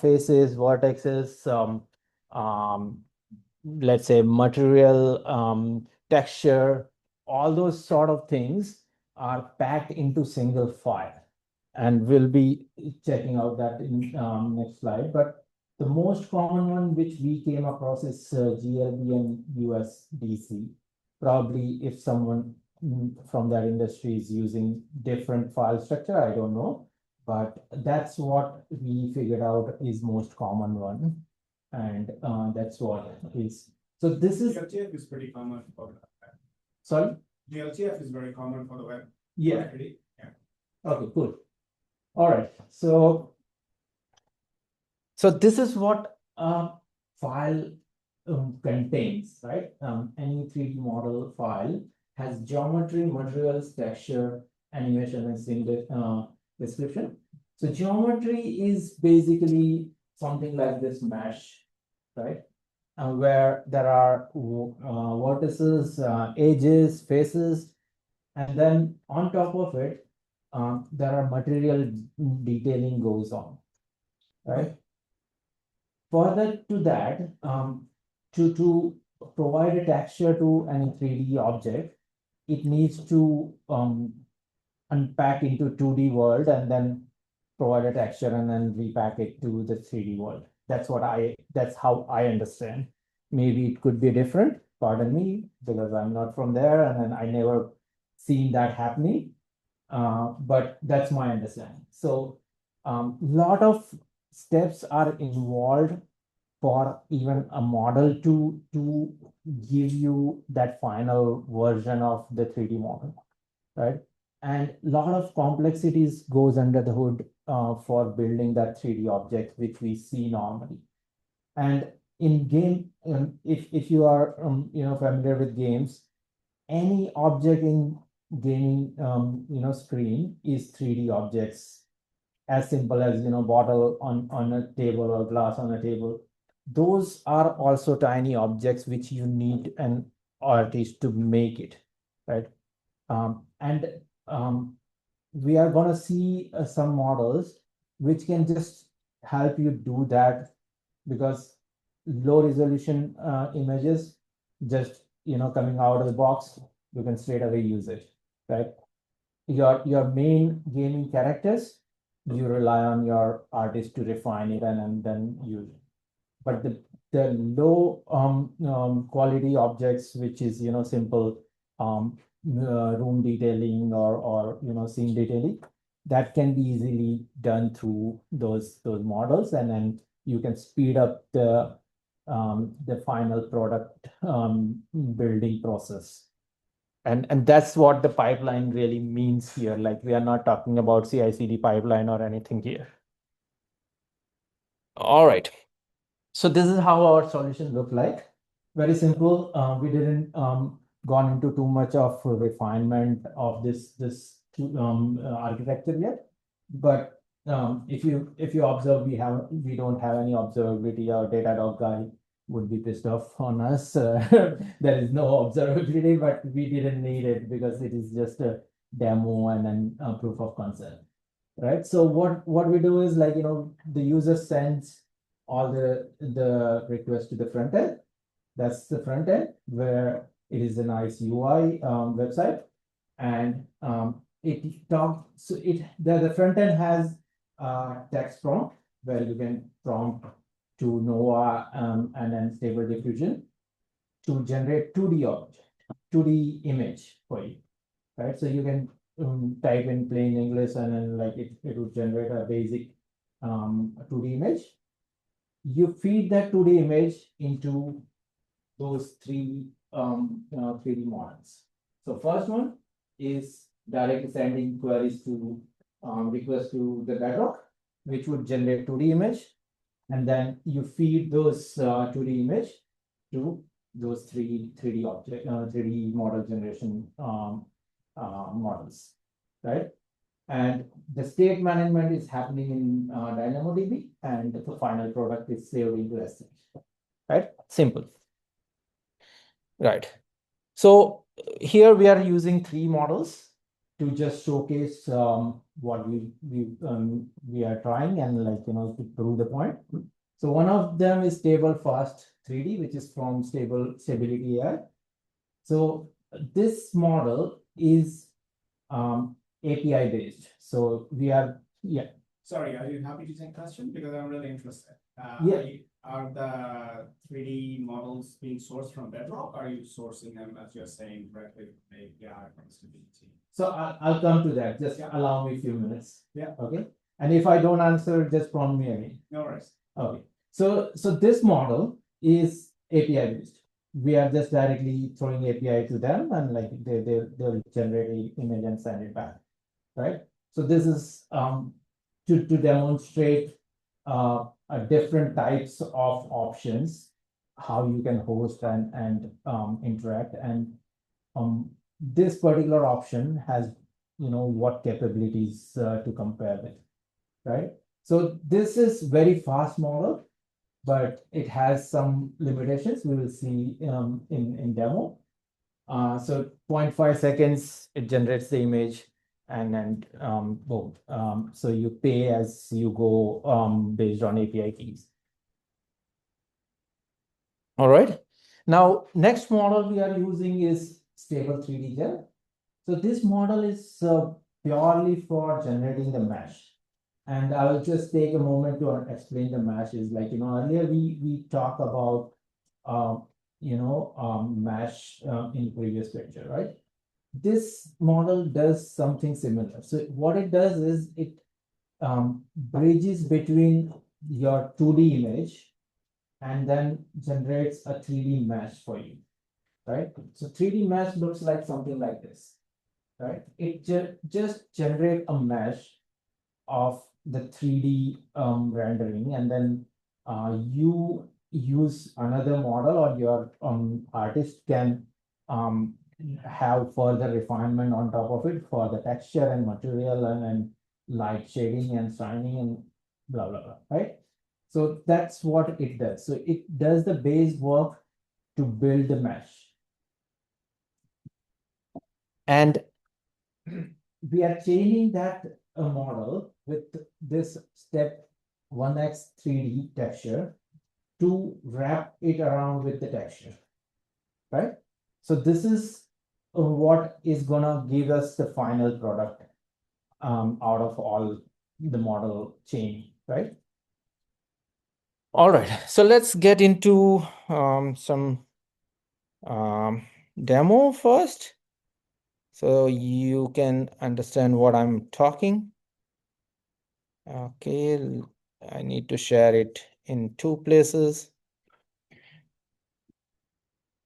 faces, vertices, let's say material, texture, all those sort of things are packed into single file, and we'll be checking out that in next slide. But the most common one which we came across is GLB and USDC. Probably if someone from that industry is using different file structure, I don't know, but that's what we figured out is most common one, and that's what is. So this is GLGF is pretty common for the web. Sorry? GLGF is very common for the web. Yeah. Already. Yeah. Okay, cool. All right. So this is what file contains, right? Any 3D model file has geometry, materials, texture, animation, and single description. So geometry is basically something like this mesh, right? Where there are vertices, edges, faces, and then on top of it, there are material detailing goes on, right? Further to that, to provide a texture to any 3D object, it needs to unpack into 2D world and then provide a texture and then repack it to the 3D world. That's how I understand. Maybe it could be different, pardon me, because I'm not from there and then I never seen that happening. But that's my understanding. So lot of steps are involved for even a model to give you that final version of the 3D model, right? And a lot of complexities goes under the hood for building that 3D object, which we see normally. And in game, if you are familiar with games, any object in gaming screen is 3D objects, as simple as bottle on a table or glass on a table. those are also tiny objects which you need an artist to make it, right? And we are gonna see some models which can just help you do that, because low resolution images just coming out of the box, you can straight away use it, right? Your main gaming characters, you rely on your artist to refine it and then use it. But the low quality objects, which is simple room detailing or scene detailing, that can be easily done through those models, and then you can speed up the final product building process. And that's what the pipeline really means here. Like, we are not talking about CI/CD pipeline or anything here. All right. So this is how our solution look like. Very simple. We didn't gone into too much of refinement of this architecture yet. But if you observe, we don't have any observability. Our Datadog guy would be pissed off on us. There is no observability, but we didn't need it because it is just a demo and then a proof of concept, right? So what we do is, like, the user sends all the requests to the front end. That's the front end, where it is a nice UI website, and the front end has text prompt where you can prompt to Nova and then Stable Diffusion to generate 2D image for you, right? So you can type in plain English, and then like it would generate a basic 2D image. You feed that 2D image into those three 3D models. So first one is directly sending queries to request to the Bedrock, which would generate 2D image, and then you feed those 2D image to those 3D object 3D model generation models, right? And the state management is happening in DynamoDB, and the final product is saved into S3, right? Simple. Right. So here we are using 3 models to just showcase what we are trying, and to prove the point. So one of them is Stable Fast 3D, which is from Stability AI. So this model is API based. So we are, Sorry, are you happy to take question? Because I'm really interested. Yeah. Are the 3D models being sourced from Bedrock? Or are you sourcing them, as you're saying, directly from API from Stability? So I'll come to that. Just allow me a few minutes. Yeah. Okay. And if I don't answer, just prompt me again. No worries. Okay. So this model is API based. We are just directly throwing API to them, and like they'll generate an image and send it back, right? So this is to demonstrate different types of options, how you can host and interact, and this particular option has what capabilities to compare with, right? So this is very fast model, but it has some limitations we will see in demo. So 0.5 seconds, it generates the image, and then boom. So you pay as you go based on API keys. All right. Now, next model we are using is Stable 3D Gel. So this model is purely for generating the mesh. And I will just take a moment to explain the mesh. Is like, earlier we talked about, mesh in previous picture, right? This model does something similar. So what it does is it bridges between your 2D image and then generates a 3D mesh for you, right? So 3D mesh looks like something like this, right? It just generate a mesh of the 3D rendering, and then you use another model, or your artist can have further refinement on top of it for the texture and material and light shading and shining and blah blah blah, right? So that's what it does. So it does the base work to build the mesh. And we are changing that model with this step 1x 3D texture to wrap it around with the texture, right? So this is what is gonna give us the final product out of all the model chain, right? All right, so let's get into some demo first, so you can understand what I'm talking. Okay, I need to share it in 2 places.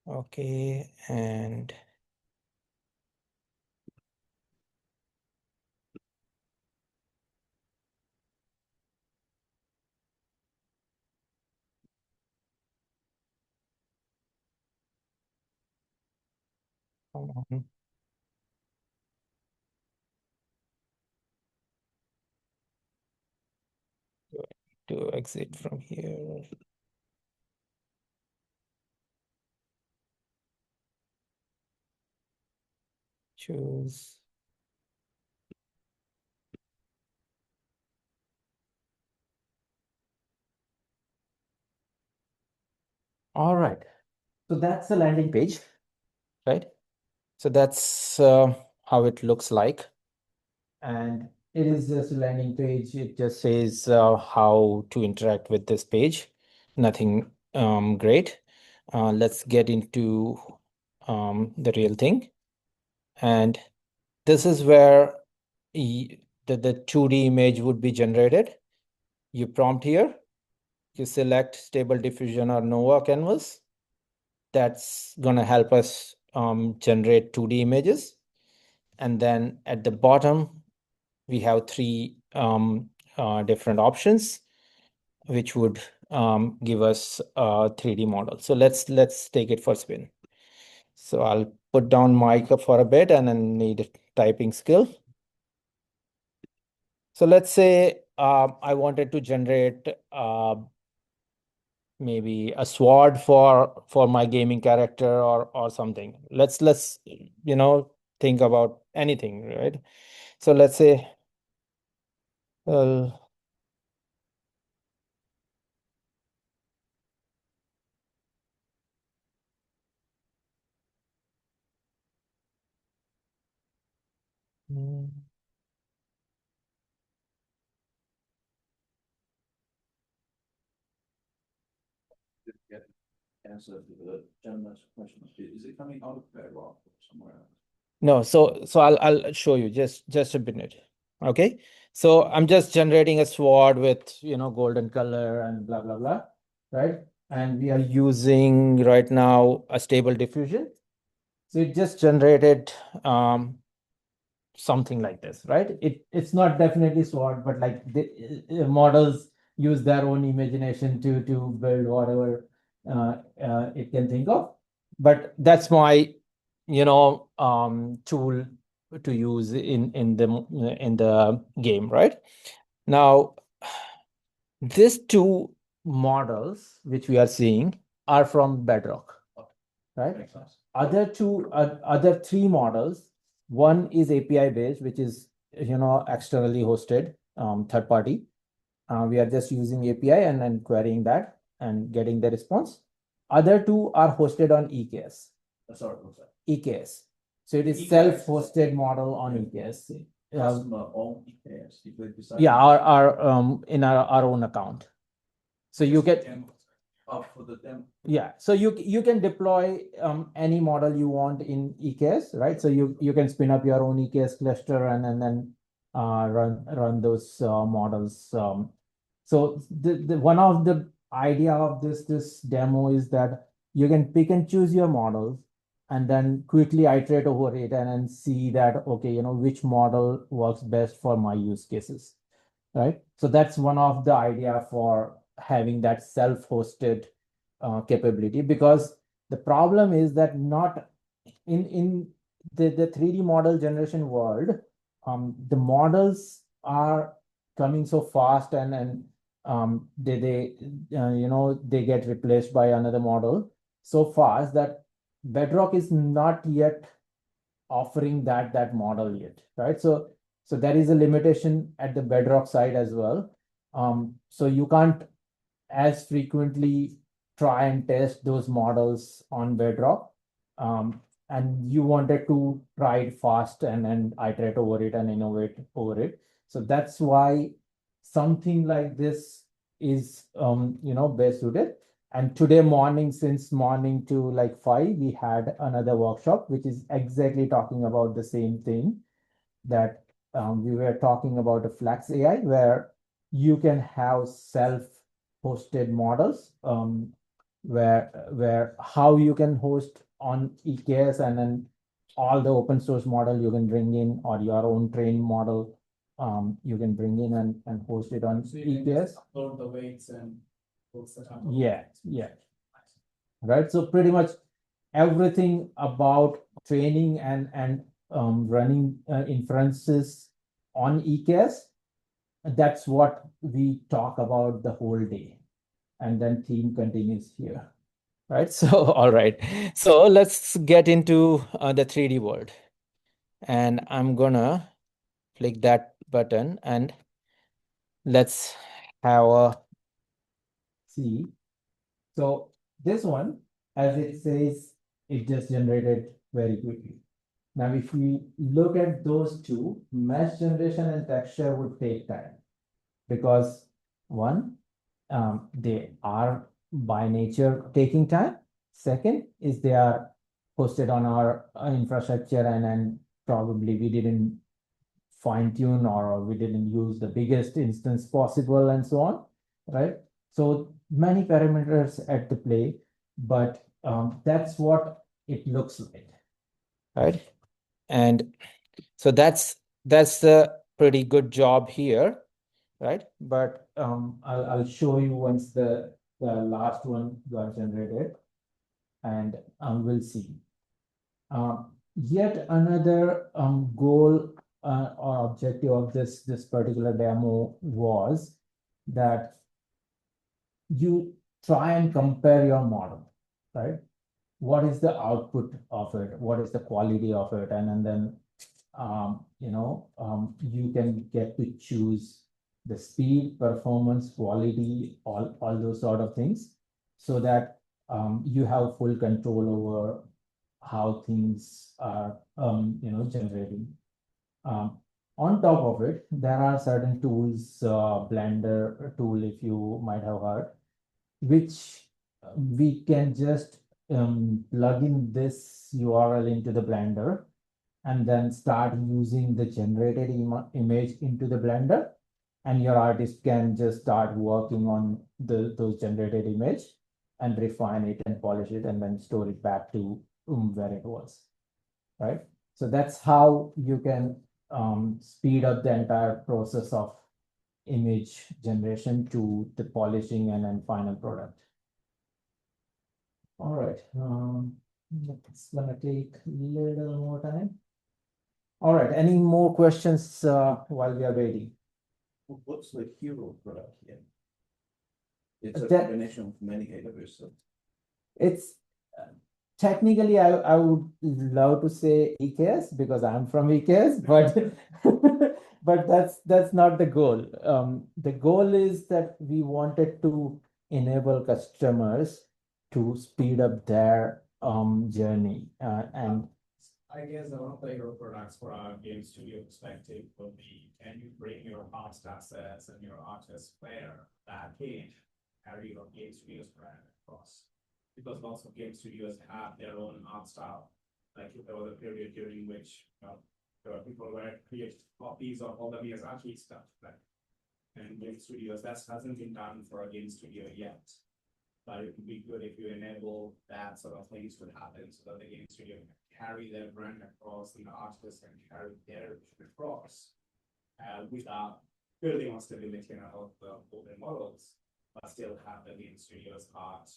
Okay, and come on. To exit from here. Choose. All right, so that's the landing page, right? So that's how it looks like. And it is just a landing page. It just says how to interact with this page. Nothing great. Let's get into the real thing. And this is where the 2D image would be generated. You prompt here, you select stable diffusion or Nova canvas. That's gonna help us generate 2D images. And then at the bottom, we have 3 different options, which would give us a 3D model. So let's take it for a spin. So I'll put down mic up for a bit and then need a typing skill. So let's say I wanted to generate maybe a sword for my gaming character or something. Let's think about anything, right? So let's say Get answer to the gentleman's question. Is it coming out of Bedrock or somewhere else? No, so I'll show you just a minute. Okay, so I'm just generating a sword with golden color and blah blah blah, right? And we are using right now a stable diffusion. So it just generated something like this, right? It's not definitely sword, but like the models use their own imagination to build whatever it can think of. But that's my tool to use in the game, right? Now, these 2 models which we are seeing are from Bedrock, right? Other 3 models, one is API based, which is externally hosted, third party. We are just using API and then querying that and getting the response. Other 2 are hosted on EKS. Sorry, what's that? EKS. So it is EKS. self-hosted model on EKS. Customer own EKS. If they decide Yeah, our in our own account. So you get up for the demo. Yeah, so you can deploy any model you want in EKS, right? So you can spin up your own EKS cluster and then run those models. So the one of the idea of this demo is that you can pick and choose your models and then quickly iterate over it and then see that, okay, which model works best for my use cases, right? So that's one of the idea for having that self-hosted capability, because the problem is that not in the 3D model generation world, the models are coming so fast and they get replaced by another model so fast that Bedrock is not yet offering that model yet, right? So there is a limitation at the Bedrock side as well. So you can't as frequently try and test those models on Bedrock. And you wanted to try it fast and iterate over it and innovate over it. So that's why something like this is best suited. And today morning, since morning to like 5, we had another workshop, which is exactly talking about the same thing, that we were talking about a Flex AI, where you can have self-hosted models, where how you can host on EKS, and then all the open source model you can bring in, or your own trained model you can bring in and host it on So you can EKS. just upload the weights and books that are. Yeah, yeah. Right. So pretty much everything about training and running inferences on EKS, that's what we talk about the whole day. And then theme continues here. Right. So, all right. So let's get into the 3D world. And I'm gonna click that button and let's have a see. So this one, as it says, it just generated very quickly. Now, if we look at those two, mesh generation and texture would take time, because one, they are by nature taking time. Second is they are hosted on our infrastructure, and probably we didn't fine tune, or we didn't use the biggest instance possible, and so on, right? So many parameters at the play, but that's what it looks like, right? And so that's a pretty good job here, right? But I'll show you once the last one got generated, and we'll see. Yet another goal or objective of this particular demo was that you try and compare your model, right? What is the output of it? What is the quality of it? And then you can get to choose the speed, performance, quality, all those sort of things, so that you have full control over how things are generating. On top of it, there are certain tools, Blender tool, if you might have heard, which we can just plug in this URL into the Blender and then start using the generated image into the Blender, and your artist can just start working on those generated image and refine it and polish it and then store it back to where it was, right? So that's how you can speed up the entire process of image generation to the polishing and then final product. All right, it's gonna take a little more time. All right, any more questions while we are waiting? What's the hero product here? It's a That- combination of many AWS. It's technically, I would love to say EKS because I'm from EKS, but but that's not the goal. The goal is that we wanted to enable customers to speed up their journey and I guess one of the hero products for our game studio perspective would be, can you bring your artist assets and your artist player back in, carry your game studio's brand across? Because lots of game studios have their own art style. Like if there was a period during which there were people who were creating copies of all the Miyazaki stuff, like, and game studios, that hasn't been done for a game studio yet. But it would be good if you enable that sort of things to happen, so that the game studio can carry their brand across and the artists can carry their vision across without building on stability of the open models, but still have the game studio's art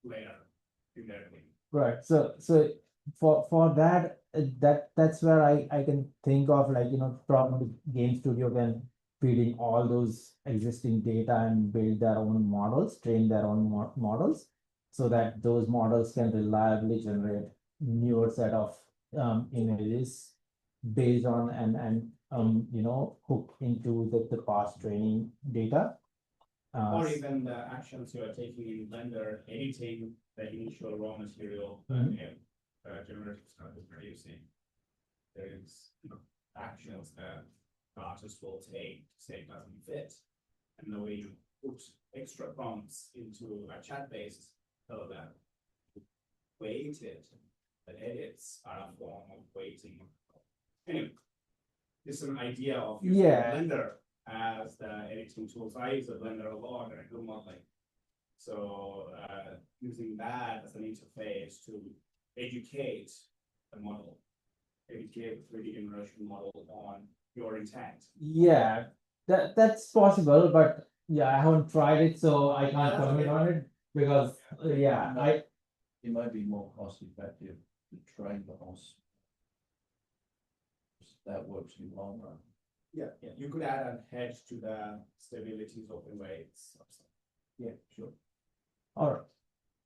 layer in their thing. right. So for that, that's where I can think of, like, probably game studio can feeding all those existing data and build their own models, train their own models, so that those models can reliably generate newer set of images based on and hook into the past training data. Or even the actions you are taking in Blender, editing the initial raw material generative stuff is producing. There's actions that the artist will take to say it doesn't fit. And the way you put extra prompts into a chat-based LLM, weighted, the edits are a form of weighting. Anyway, this is an idea of using Blender as the editing tools. I use a Blender a lot and I do modeling. So using that as an interface to educate the model, educate the 3D immersion model on your intent. Yeah, that's possible, but yeah, I haven't tried it, so I can't comment on it because It might be more cost effective to train the host. That works in the long run. Yeah, you could add a hedge to the stabilities of the weights. Yeah, sure. All right.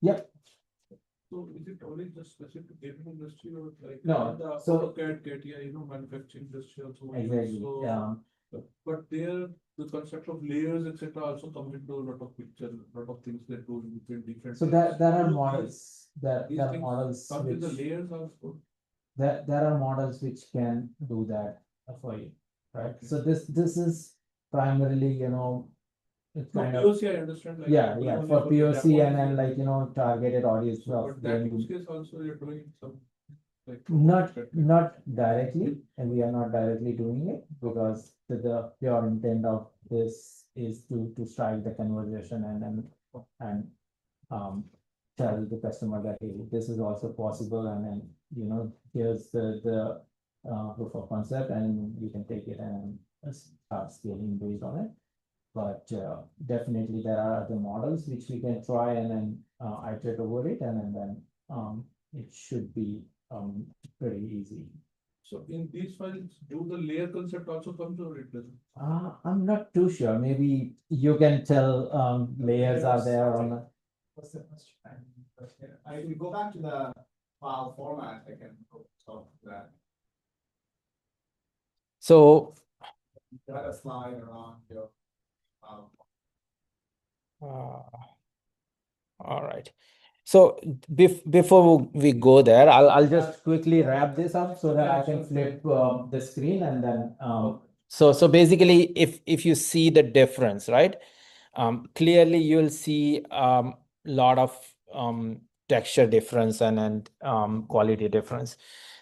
Yep. So is it only just specific to gaming industry or like No, the so AutoCAD, 𝐒𝐑, manufacturing industry also? exactly. So, but there the concept of layers etc. also comes into a lot of picture, a lot of things that do in different. So there are models that These there are things models come with the which layers also. there are models which can do that for you, right? So this is primarily it's For kind POC, I understand. Like for POC and like targeted audience so, of but that gaming. use case also you're doing some like Not directly, and we are not directly doing it because the pure intent of this is to strike the conversation and tell the customer that hey, this is also possible, and then here's the proof of concept, and you can take it and start scaling based on it. But definitely there are other models which we can try and then iterate over it, and then it should be pretty easy. So in these files, do the layer concept also comes or it doesn't? I'm not too sure. Maybe you can tell layers are there on. What's the question? I will go back to the file format. I can talk to that. So You had a slide around your. All right. So before we go there, I'll just quickly wrap this up so that I can flip the screen and then so basically if you see the difference, right? Clearly you'll see lot of texture difference and quality difference.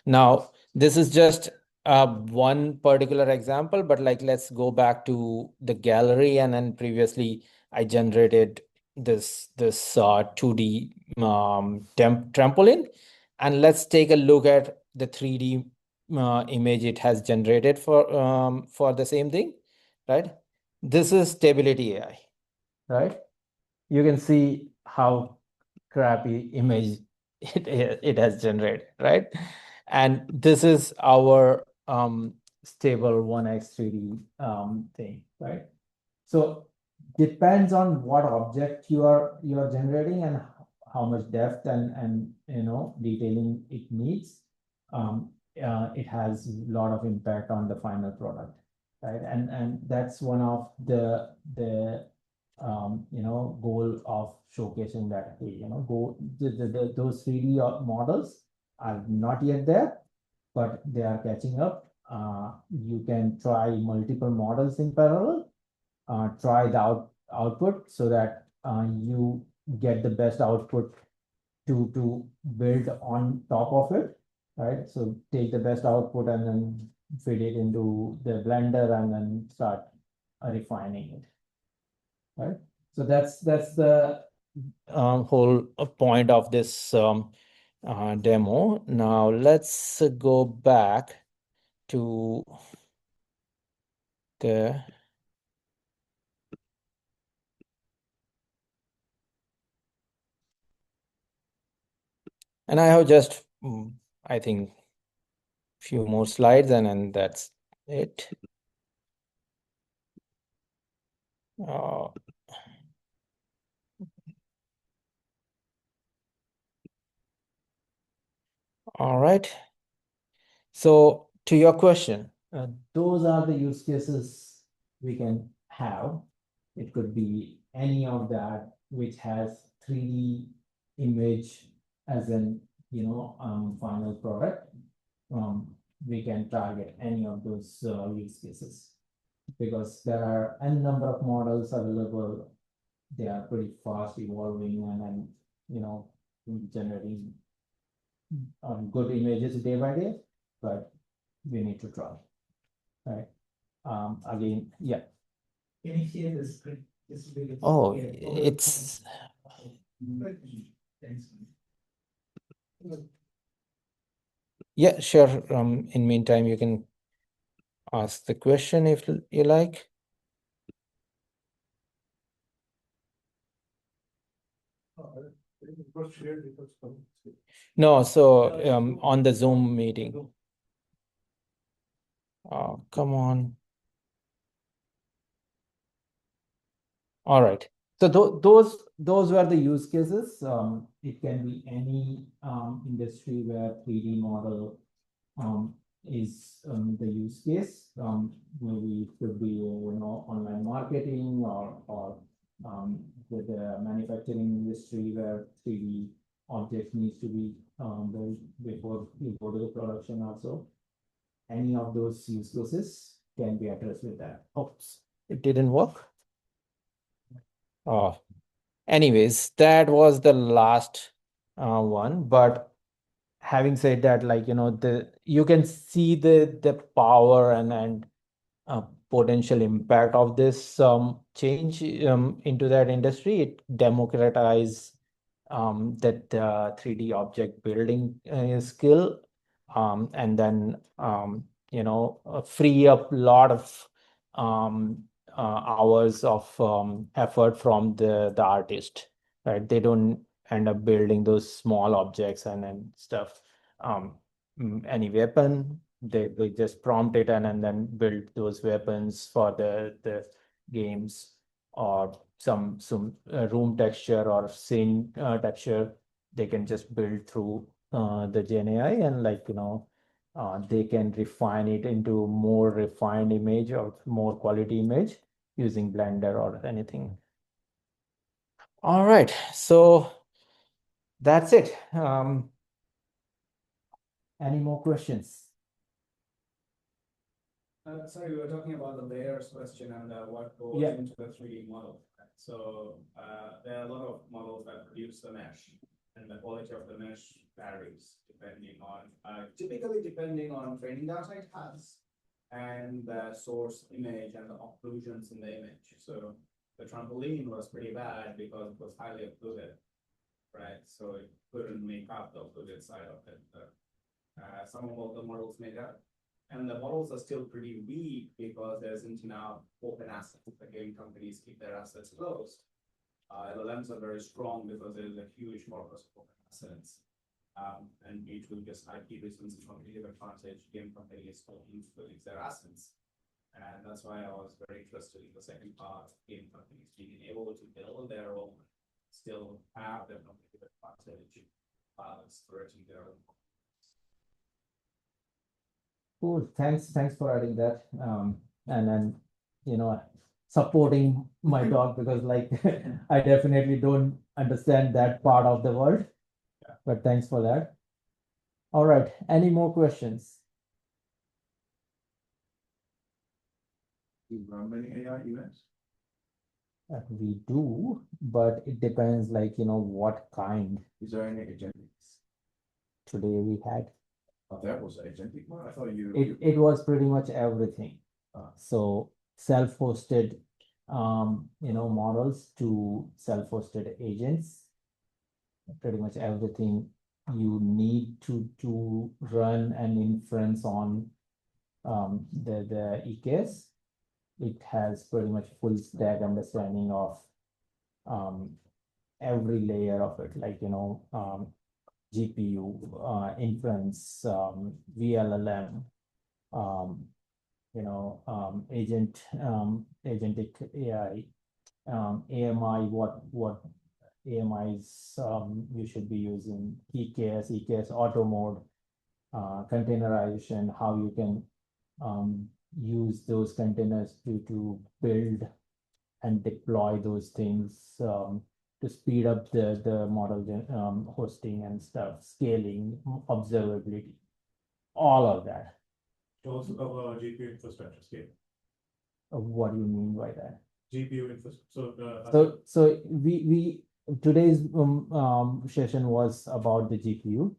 Now this is just one particular example, but like let's go back to the gallery, and then previously I generated this 2D trampoline, and let's take a look at the 3D image it has generated for the same thing, right? This is Stability AI, right? You can see how crappy image it has generated, right? And this is our stable 1x 3D thing, right? So depends on what object you are generating and how much depth and detailing it needs. It has a lot of impact on the final product, right? And that's one of the goal of showcasing that those 3D models are not yet there, but they are catching up. You can try multiple models in parallel, try the output so that you get the best output to build on top of it, right? So take the best output and then feed it into the blender and then start refining it, right? So that's the whole point of this demo. Now let's go back to the and I have just I think few more slides and then that's it. Uh, all right. So to your question, those are the use cases we can have. It could be any of that which has 3D image as an final product. We can target any of those use cases because there are n number of models available. They are pretty fast evolving and generating good images day by day, but we need to try, right? Again, yeah. Can you share the screen? Oh, it's Thanks. yeah, sure. In meantime, you can ask the question if you like. It was shared because No, so on the Zoom meeting. Oh, come on. All right. So those were the use cases. It can be any industry where 3D model is the use case. Maybe it could be online marketing or with the manufacturing industry where 3D objects needs to be built before you go to the production also. Any of those use cases can be addressed with that. Oops, it didn't work. Oh, anyways, that was the last one. But having said that, you can see the power and potential impact of this change into that industry. It democratize that 3D object building skill, and then free up a lot of hours of effort from the artist, right? They don't end up building those small objects and stuff. Any weapon, they just prompt it and then build those weapons for the games, or some room texture or scene texture. They can just build through the GenAI, and they can refine it into more refined image or more quality image using Blender or anything. All right, so that's it. Any more questions? Sorry, we were talking about the layers question and what goes Yeah. into the 3D model. So there are a lot of models that produce the mesh, and the quality of the mesh varies depending on, typically depending on training data it has and the source image and the occlusions in the image. So the trampoline was pretty bad because it was highly occluded, right? So it couldn't make up the occluded side of it. Some of the models made up. And the models are still pretty weak because there isn't enough open assets. The game companies keep their assets closed. LLMs are very strong because there is a huge corpus of open assets. And due to just IP reasons, competitive advantage, game companies don't use to release their assets. And that's why I was very interested in the second part, game companies being able to build their own, still have their competitive advantage, exploiting their own. Cool. Thanks for adding that. And then, supporting my talk because I definitely don't understand that part of the world. Yeah. But thanks for that. All right. Any more questions? You run many AI events? We do, but it depends what kind. Is there any agentics? Today we had. Oh, that was agentic one? I thought It was pretty much everything. So self-hosted models to self-hosted agents. Pretty much everything you need to run an inference on the EKS. It has pretty much full stack understanding of every layer of it, GPU, inference, VLLM, agentic AI, AMI, what AMIs you should be using, EKS auto mode, containerization, how you can use those containers to build and deploy those things to speed up the model hosting and stuff, scaling, observability, all of that. You also cover GPU infrastructure scale. What do you mean by that? GPU infrastructure. So we today's session was about the GPU.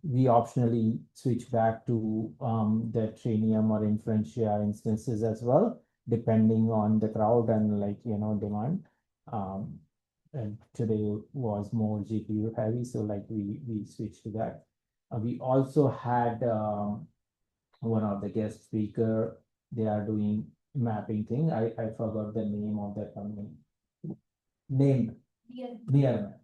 We optionally switch back to the Trainium or Inferentia instances as well, depending on the crowd and demand. And today was more GPU heavy, so we switched to that. We also had one of the guest speaker. They are doing mapping thing. I forgot the name of that company. Nearmap,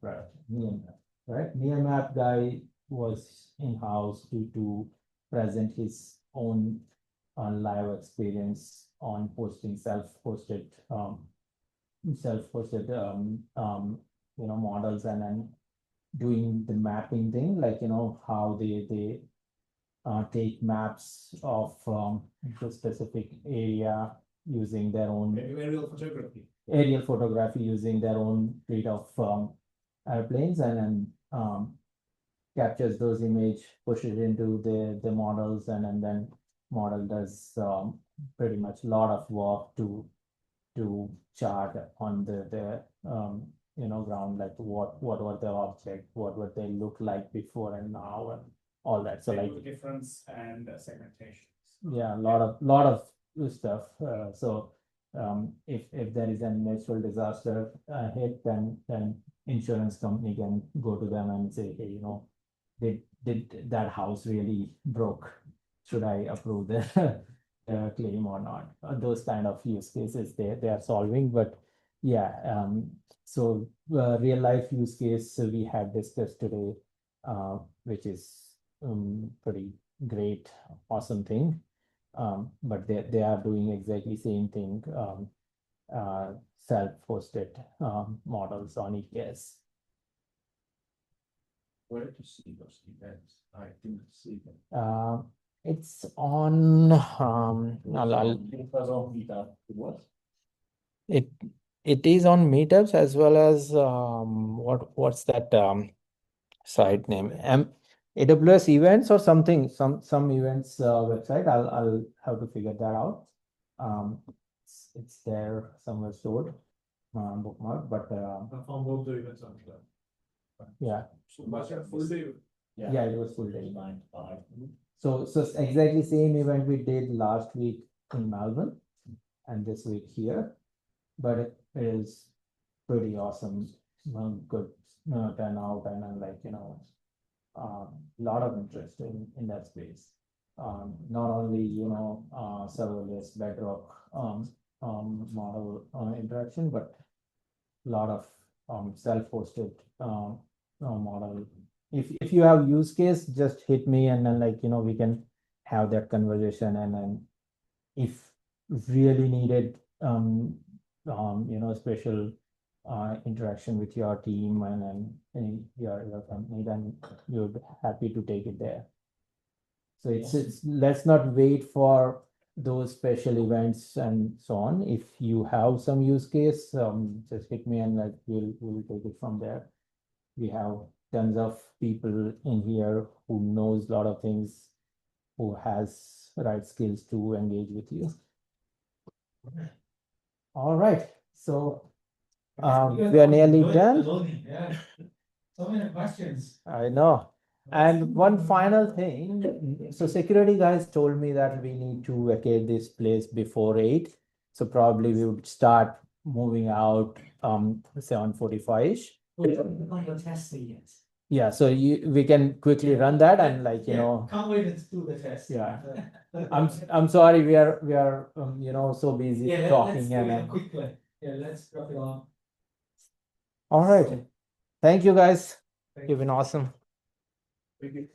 right? Nearmap, right? Nearmap guy was in-house to present his own live experience on hosting self-hosted models, and then doing the mapping thing, how they take maps of the specific area using their own aerial photography using their own fleet of airplanes, and then captures those image, pushes it into the models, and then model does pretty much a lot of work to chart on the ground, like what were the object, what would they look like before and now, and all that. So difference and segmentation. Yeah, a lot of stuff. So if there is a natural disaster hit, then insurance company can go to them and say, hey, did that house really broke? Should I approve the claim or not? Those kind of use cases they are solving. But yeah, so real life use case we have discussed today, which is pretty great, awesome thing. But they are doing exactly same thing, self-hosted models on EKS. Where did you see those events? I didn't see them. It's on It was on Meetup. It was. it is on Meetups as well as what's that site name? AWS events or something, some events website. I'll have to figure that out. It's there somewhere stored, bookmark, but On both the events on Meetup. yeah. So was it a full day? Yeah, it was full day. 9 to 5. So exactly same event we did last week in Melbourne and this week here, but it is pretty awesome. Good turnout, and then lot of interest in that space. Not only serverless Bedrock model interaction, but a lot of self-hosted model. If you have use case, just hit me, and then we can have that conversation, and then if really needed special interaction with your team and your company, then you're happy to take it there. So it's let's not wait for those special events and so on. If you have some use case, just hit me, and we'll take it from there. We have tons of people in here who knows a lot of things, who has right skills to engage with you. All right, so we are nearly done. Yeah. So many questions. I know. And one final thing, so security guys told me that we need to vacate this place before 8. So probably we would start moving out 7:45-ish. On your testing yet. Yeah, so we can quickly run that, and Can't wait to do the test. Yeah. I'm sorry, we are so busy talking, let's do it and quickly. Yeah, let's drop it on. all right. Thank you guys. You've been awesome. Thank you.